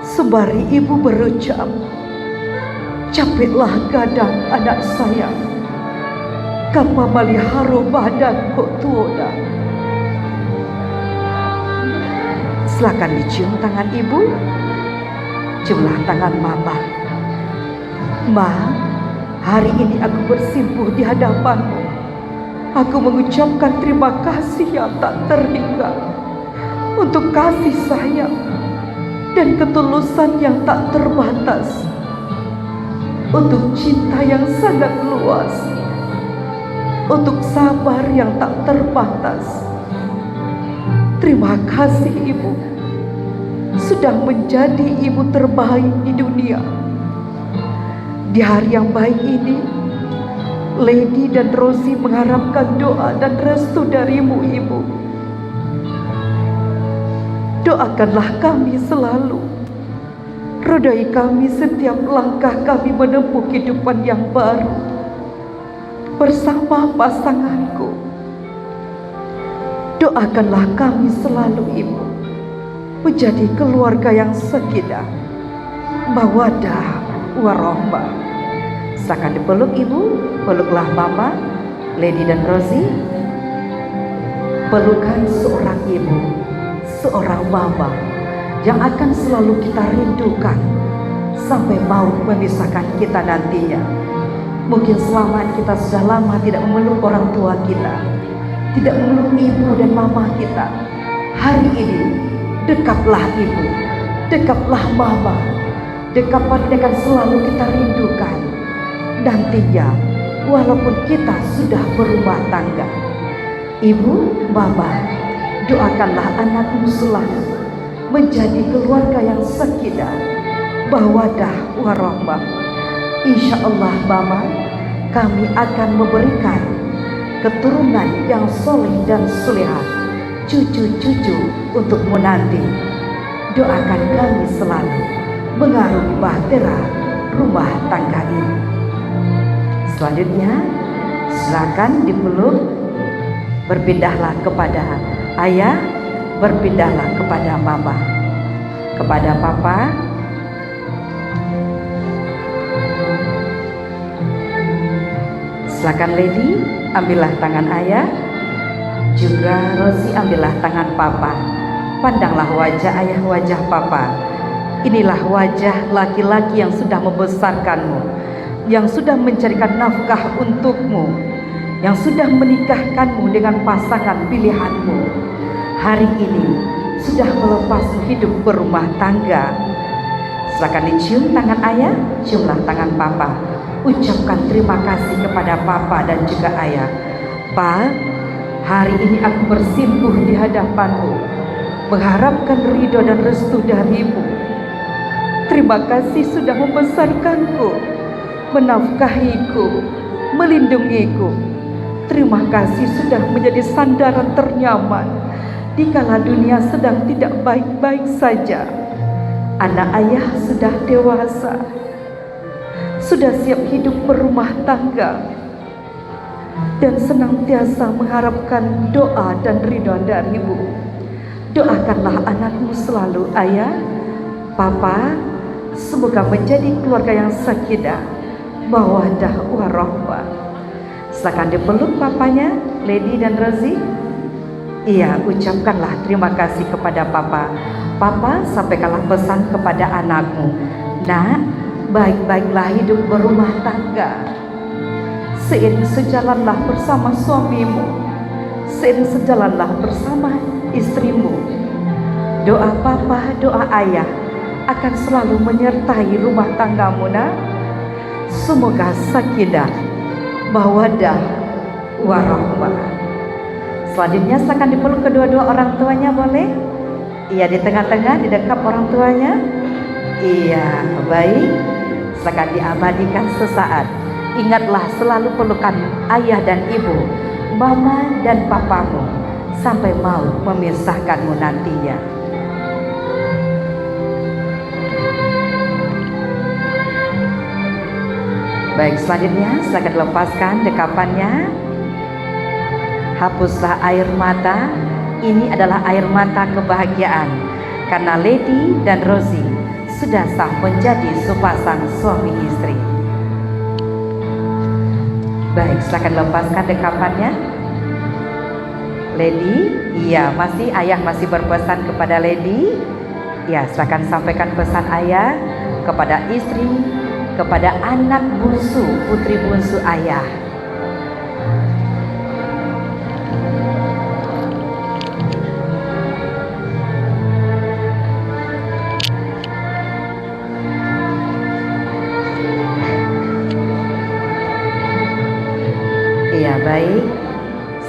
sembari ibu berucap, capeklah gadang anak sayang, kapa maliharo badan kok tuoda. Silakan dicium tangan ibu, ciumlah tangan mama, Ma, hari ini aku bersimpuh di hadapanmu. Aku mengucapkan terima kasih yang tak terhingga untuk kasih sayang dan ketulusan yang tak terbatas, untuk cinta yang sangat luas, untuk sabar yang tak terbatas. Terima kasih Ibu, sudah menjadi ibu terbaik di dunia. Di hari yang baik ini, Lady dan Rosie mengharapkan doa dan restu darimu, Ibu. Doakanlah kami selalu, rodai kami setiap langkah kami menempuh kehidupan yang baru bersama pasanganku. Doakanlah kami selalu, Ibu, menjadi keluarga yang sakinah, mawaddah warahmah. Silakan dipeluk Ibu, peluklah Mama, Lady dan Rosie. Pelukan seorang ibu, seorang mama yang akan selalu kita rindukan sampai maut memisahkan kita nantinya. Mungkin selama kita sudah lama tidak memeluk orang tua kita, tidak memeluk ibu dan mama kita. Hari ini dekaplah ibu, dekaplah mama, dekapan akan selalu kita rindukan nantinya, walaupun kita sudah berumah tangga. Ibu, mama, doakanlah anakmu selalu menjadi keluarga yang sakinah, mawaddah warahmah. Insya Allah mama, kami akan memberikan keturunan yang soleh dan solehah, cucu-cucu untukmu nanti. Doakan kami selalu mengarungi bahtera rumah tangga ini. Selanjutnya, silakan dipeluk. Berpindahlah kepada ayah, berpindahlah kepada mama, kepada papa. Silakan Lady, ambillah tangan ayah, juga Rosie ambillah tangan papa. Pandanglah wajah ayah, wajah papa. Inilah wajah laki-laki yang sudah membesarkanmu, yang sudah mencarikan nafkah untukmu, yang sudah menikahkanmu dengan pasangan pilihanmu. Hari ini sudah melepas hidup berumah tangga. Silakan dicium tangan ayah, ciumlah tangan papa. Ucapkan terima kasih kepada papa dan juga ayah. Pa, hari ini aku bersimpuh di hadapanmu, mengharapkan ridho dan restu darimu. Terima kasih sudah membesarkanku, menafkahiku, melindungiku. Terima kasih sudah menjadi sandaran ternyaman dikala dunia sedang tidak baik-baik saja. Anak ayah sudah dewasa, sudah siap hidup berumah tangga, dan senantiasa mengharapkan doa dan ridha darimu. Doakanlah anakmu selalu ayah, papa, semoga menjadi keluarga yang sakinah, mawaddah warahmah. Silakan dipeluk papanya, Lady dan Rosie. Iya, ucapkanlah terima kasih kepada papa. Papa, sampaikanlah pesan kepada anakmu. Nak, baik-baiklah hidup berumah tangga. Seiring sejalanlah bersama suamimu, seiring sejalanlah bersama istrimu. Doa papa, doa ayah akan selalu menyertai rumah tanggamu, nak. Semoga sakinah, mawaddah warahmah. Selanjutnya silakan dipeluk kedua-dua orang tuanya, boleh? Iya, di tengah-tengah didekap orang tuanya. Iya, baik. Silakan diabadikan sesaat. Ingatlah selalu pelukan ayah dan ibu, mama dan papamu, sampai maut memisahkanmu nantinya. Baik, selanjutnya silakan lepaskan dekapannya. Hapuslah air mata. Ini adalah air mata kebahagiaan, karena Lady dan Rosie sudah sah menjadi sepasang suami istri. Baik, silakan lepaskan dekapannya. Lady, iya, ayah masih berpesan kepada Lady. Ya, silakan sampaikan pesan ayah kepada istri, kepada anak bungsu, putri bungsu ayah. Iya, baik.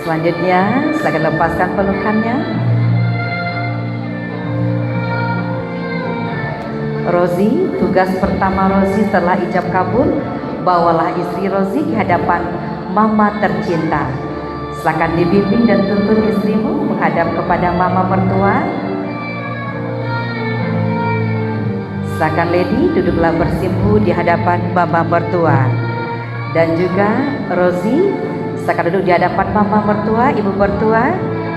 Selanjutnya, silakan lepaskan pelukannya. Rozi, tugas pertama Rozi setelah ijab kabul, bawalah istri Rozi ke hadapan mama tercinta. Silakan dibimbing dan tuntun istrimu menghadap kepada mama mertua. Silakan Lady, duduklah bersimpu di hadapan mama mertua. Dan juga Rozi, silakan duduk di hadapan mama mertua, ibu mertua.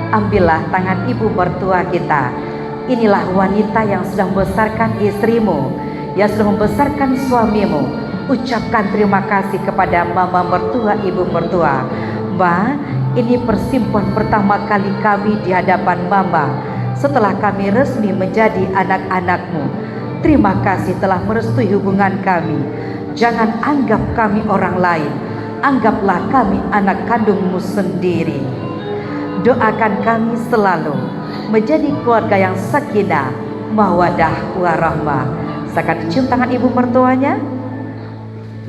Ambillah tangan ibu mertua kita. Inilah wanita yang sudah membesarkan istrimu, yang sudah membesarkan suamimu. Ucapkan terima kasih kepada mama mertua, ibu mertua. Ma, ini persimpuhan pertama kali kami di hadapan mama setelah kami resmi menjadi anak-anakmu. Terima kasih telah merestui hubungan kami. Jangan anggap kami orang lain, anggaplah kami anak kandungmu sendiri. Doakan kami selalu menjadi keluarga yang sakinah, mawadah, warahmah. Silakan dicium tangan ibu mertuanya.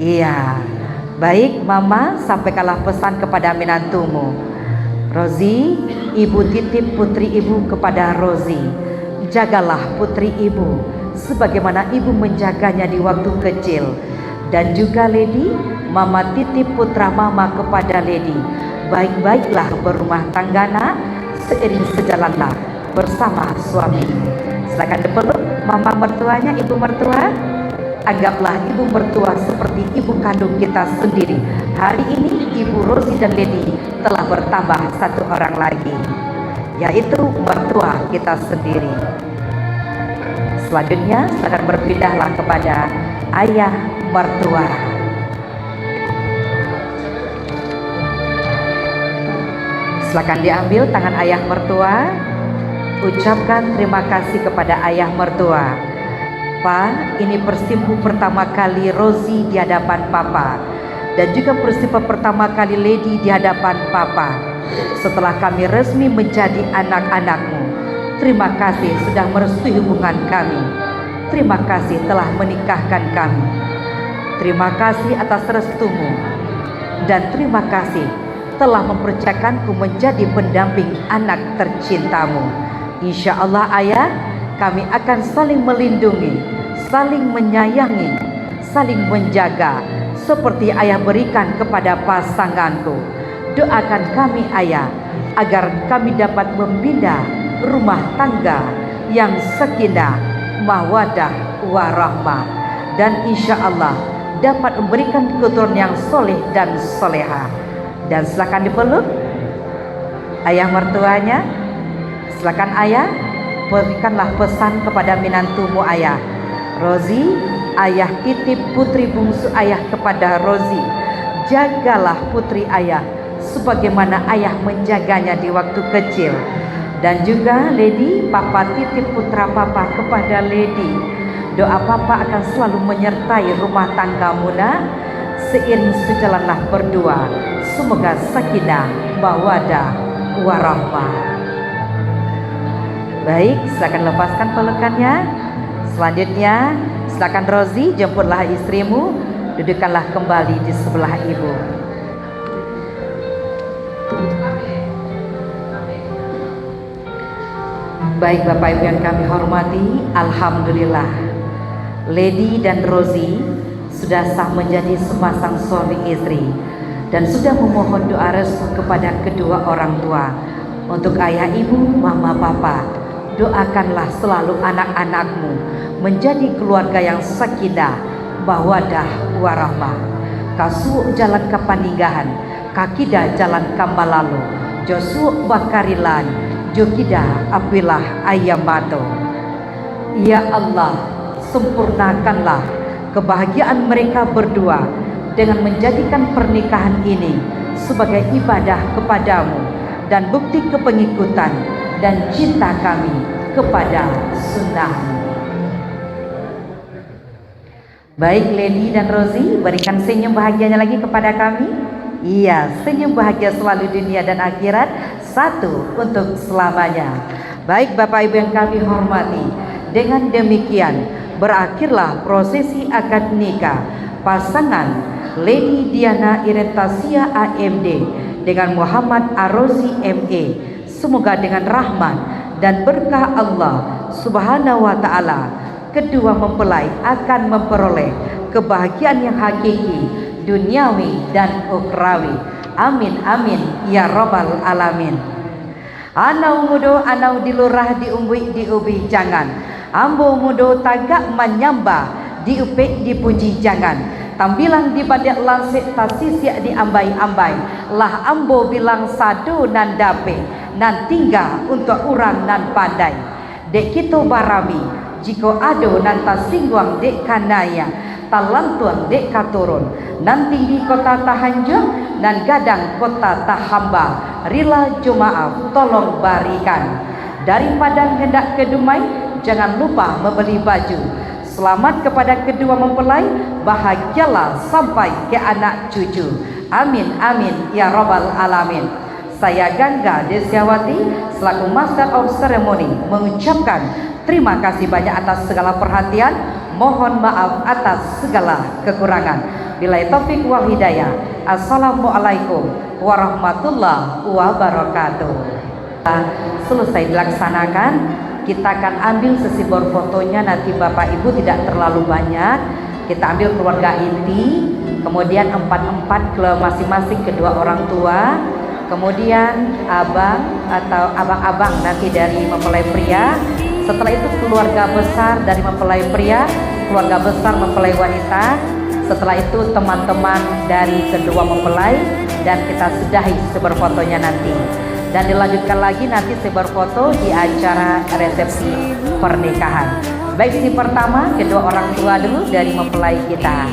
Iya, baik mama, sampaikanlah pesan kepada menantumu. Rozi, ibu titip putri ibu kepada Rozi. Jagalah putri ibu sebagaimana ibu menjaganya di waktu kecil. Dan juga Lady, mama titip putra mama kepada Lady. Baik-baiklah berumah tangga nak, seiring sejalanlah bersama suami. Silakan dipeluk mama mertuanya, ibu mertua. Anggaplah ibu mertua seperti ibu kandung kita sendiri. Hari ini ibu Rozi dan Lady telah bertambah satu orang lagi, yaitu mertua kita sendiri. Selanjutnya silakan berpindahlah kepada ayah mertua. Silakan diambil tangan ayah mertua. Ucapkan terima kasih kepada ayah mertua. Pak, ini persimpu pertama kali Rozi di hadapan Papa, dan juga persimpu pertama kali Lady di hadapan Papa. Setelah kami resmi menjadi anak-anakmu, terima kasih sudah merestui hubungan kami. Terima kasih telah menikahkan kami. Terima kasih atas restumu, dan terima kasih telah mempercayakanku menjadi pendamping anak tercintamu. Insya Allah ayah, kami akan saling melindungi, saling menyayangi, saling menjaga seperti ayah berikan kepada pasanganku. Doakan kami ayah agar kami dapat membina rumah tangga yang sakinah, mawadah, warahmah, dan insya Allah dapat memberikan keturunan yang soleh dan soleha. Dan silakan dipeluk ayah mertuanya. Silakan ayah, berikanlah pesan kepada menantumu ayah. Rozi, ayah titip putri bungsu ayah kepada Rozi. Jagalah putri ayah sebagaimana ayah menjaganya di waktu kecil. Dan juga Lady, papa titip putra papa kepada Lady. Doa papa akan selalu menyertai rumah tanggamu nak. Seiring sejalanlah berdua, semoga sakinah, mawadah, warahmah. Baik, silakan lepaskan pelukannya. Selanjutnya, silakan Rozi, jemputlah istrimu, dudukkanlah kembali di sebelah ibu. Baik Bapak Ibu yang kami hormati, alhamdulillah Lady dan Rozi sudah sah menjadi sepasang suami istri dan sudah memohon doa restu kepada kedua orang tua. Untuk ayah ibu, mama papa, doakanlah selalu anak-anakmu menjadi keluarga yang sakinah, mawadah, warahmah. Kasu jalan kapaninggahan, kakida jalan kambalalu, josu bakarilan, jokida apilah ayamato. Ya Allah, sempurnakanlah kebahagiaan mereka berdua dengan menjadikan pernikahan ini sebagai ibadah kepadamu dan bukti kepengikutan dan cinta kami kepada sunnah. Baik Lady dan Rozi, berikan senyum bahagianya lagi kepada kami. Iya, senyum bahagia selalu dunia dan akhirat, satu untuk selamanya. Baik Bapak Ibu yang kami hormati, dengan demikian berakhirlah prosesi akad nikah pasangan Lady Diana Irentasia AMD dengan Muhammad Arrozi ME. Semoga dengan rahmat dan berkah Allah Subhanahu wa taala, kedua mempelai akan memperoleh kebahagiaan yang hakiki, duniawi dan ukhrawi. Amin amin ya rabbal alamin. Anau mudo anau dilurah diumbui diubi jangan, ambo mudo tagak menyamba diupik dipuji jangan, tambilang dibadak lansik tasisyak diambai-ambai, lah ambo bilang sadu nan dape nan tinggal untuk orang nan pandai. Dek kita barami jika ado nan tasingguang dek kanaya, talantuan dek katurun, nan tinggi kota tahanjung nan gadang kota tahamba, rila jumaaf tolong barikan. Daripada hendak ke Dumai, jangan lupa membeli baju. Selamat kepada kedua mempelai, bahagialah sampai ke anak cucu. Amin amin ya rabbal alamin. Saya Gangga Desyawati selaku Master of Ceremony mengucapkan terima kasih banyak atas segala perhatian. Mohon maaf atas segala kekurangan. Billahi taufik wal hidayah. Assalamualaikum warahmatullahi wabarakatuh. Selesai dilaksanakan, kita akan ambil sesi berfotonya. Nanti Bapak Ibu tidak terlalu banyak. Kita ambil keluarga inti, kemudian empat ke masing-masing kedua orang tua, kemudian abang atau abang-abang nanti dari mempelai pria. Setelah itu keluarga besar dari mempelai pria, keluarga besar mempelai wanita. Setelah itu teman-teman dari kedua mempelai, dan kita sudahi seberfotonya nanti. Dan dilanjutkan lagi nanti seberfoto di acara resepsi pernikahan. Baik, si pertama kedua orang tua dulu dari mempelai kita.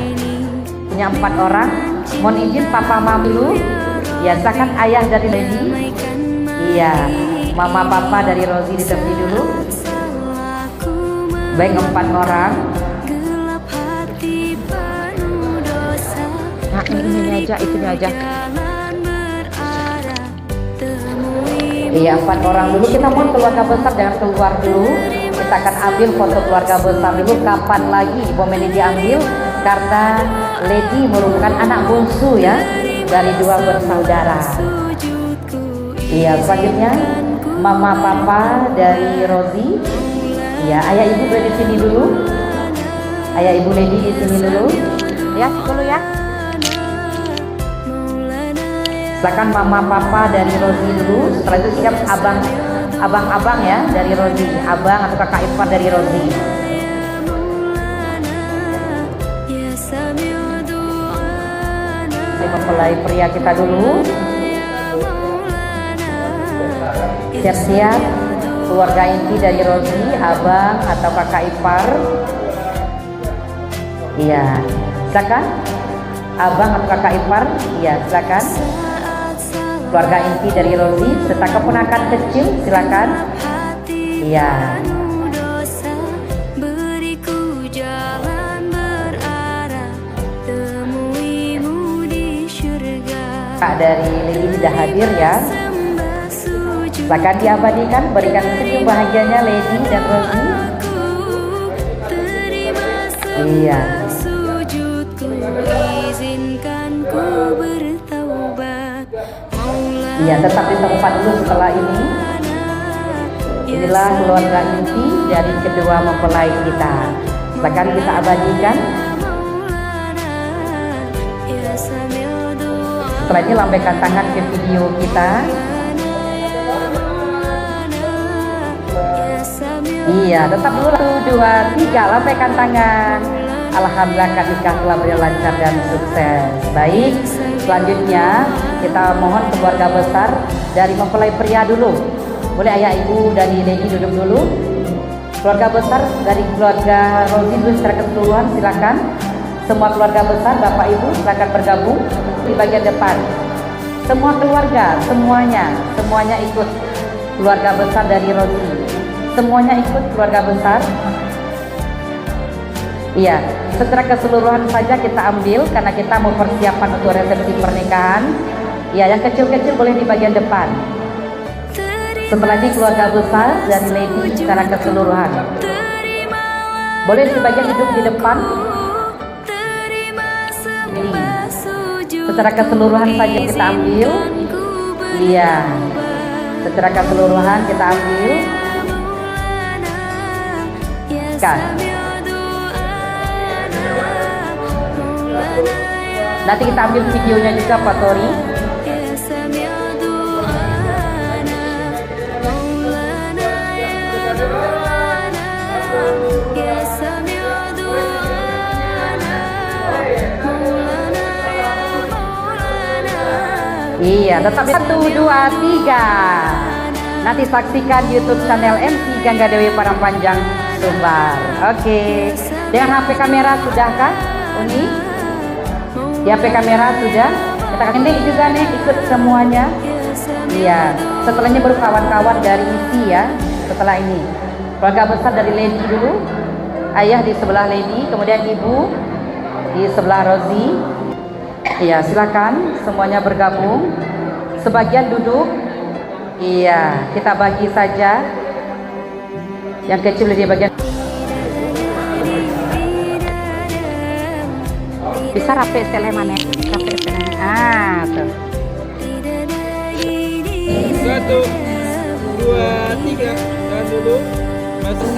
Punya 4 orang. Mohon izin papa mama dulu. Biasakan ayah dari Lady. Iya, mama papa dari Rozi di tepi dulu. Baik, 4 orang. Nah, ini aja, itunya aja. Iya, 4 orang dulu. Kita mohon keluarga besar jangan keluar dulu. Kita akan ambil foto keluarga besar dulu. Kapan lagi momen ini diambil? Karena Lady merupakan anak bungsu ya dari 2 bersaudara. Iya, selanjutnya mama papa dari Rozi. Iya, ayah ibu berada di sini dulu. Ayah ibu Lady di sini dulu. Ya, dulu ya. Silakan mama papa dari Rozi dulu. Setelah itu siap abang-abang ya dari Rozi, abang atau kakak ipar dari Rozi. Mempelai pria kita dulu. Siap-siap keluarga inti dari Rozi, abang atau kakak ipar. Iya, silakan abang atau kakak ipar. Iya, silakan. Keluarga inti dari Rozi serta keponakan kecil, silakan. Iya. Kak dari Lady sudah hadir ya. Silakan diabadikan, berikan senyum bahagianya Lady dan Rozi. Iya. Iya, tetap di tempat dulu setelah ini. Inilah keluarga inti dari kedua mempelai kita. Silakan kita abadikan. Setelah ini lambaikan tangan ke video kita. Iya, tetap dulu. 1, 2, 3, lambaikan tangan. Alhamdulillah nikah telah berjalan lancar dan sukses. Baik, selanjutnya kita mohon keluarga besar dari mempelai pria dulu. Boleh ayah ibu dari Lady duduk dulu. Keluarga besar dari keluarga Rozi dulu secara keseluruhan, silakan. Semua keluarga besar bapak ibu silakan bergabung di bagian depan. Semua keluarga, semuanya ikut. Keluarga besar dari Rozi, semuanya ikut keluarga besar. Iya, secara keseluruhan saja kita ambil karena kita mau persiapan untuk resepsi pernikahan. Ya, yang kecil-kecil boleh di bagian depan. Setelah ini keluarga besar dari lady secara keseluruhan. Boleh di bagian duduk di depan. Secara keseluruhan saja kita ambil. Iya, secara keseluruhan kita ambil. Kan. Nanti kita ambil videonya juga Pak Tori. Iya, tetap 1, 2, 3. Nanti saksikan YouTube channel MC Gangga Dewi Parangpanjang Sumbar. Oke. Dengan HP kamera sudahkah, Uni? Di HP kamera sudah? Kita ini juga nih ikut semuanya. Iya. Setelahnya baru kawan-kawan dari isi ya. Setelah ini keluarga besar dari Lady dulu. Ayah di sebelah Lady, kemudian ibu di sebelah Rozi. Iya, silakan semuanya bergabung. Sebagian duduk. Iya, kita bagi saja. Yang kecil di bagian. Bisa rapi seleman ya, rapi seleman. Ah, tuh. 1, 2, 3. Tahan dulu. Masuk.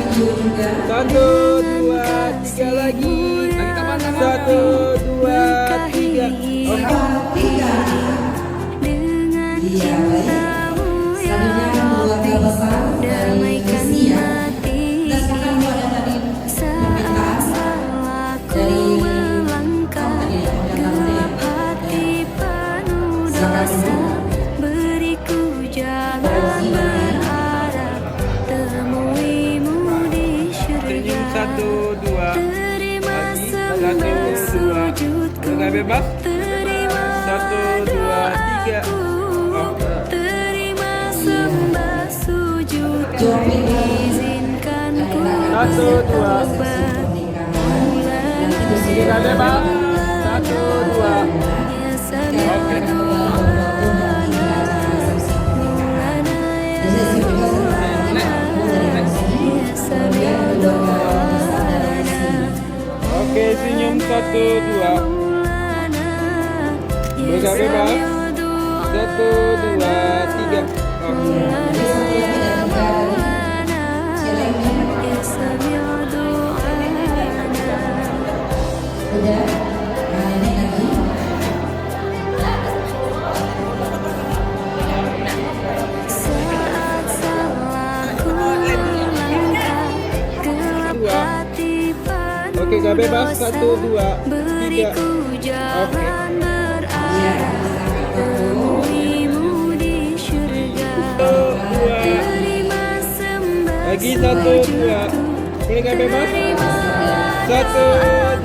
1, 2, 3 lagi. 1, 2, 3. Iya, baik. Selanjutnya keluarga besar dari Rusia. Berdasarkan ada tadi permintaan dari Senyum 1, 2. Lagi 1, 2. Udah bebas. 1, 2, 3. Satu, dua. Kita bebas. 1, 2. Oke. Oke, senyum 1, 2. Buka bebas. 1, 2, 3. Udah, nah ini lagi. Oke, gak bebas. 1, 2, 3. Oke. Lagi 1, 2. Boleh gak bebas? 1,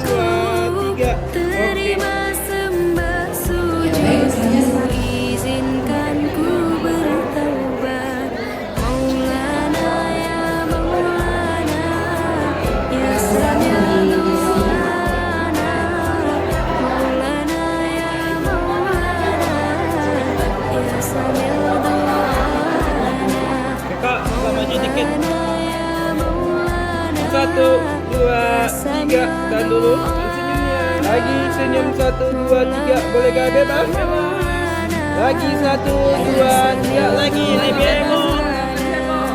2, 3. Oke. Kakak, maju dikit. 1, 2, 3. Tahan dulu. Senyumnya. Lagi senyum 1, 2, 3. Boleh gak bebas? Lagi 1, 2, 3. Lagi lebih heboh.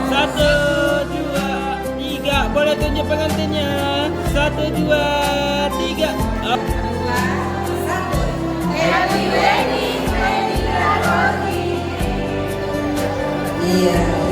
1, 2, 3. Boleh tunjuk pengantinnya. 1, 2, 3. Iya.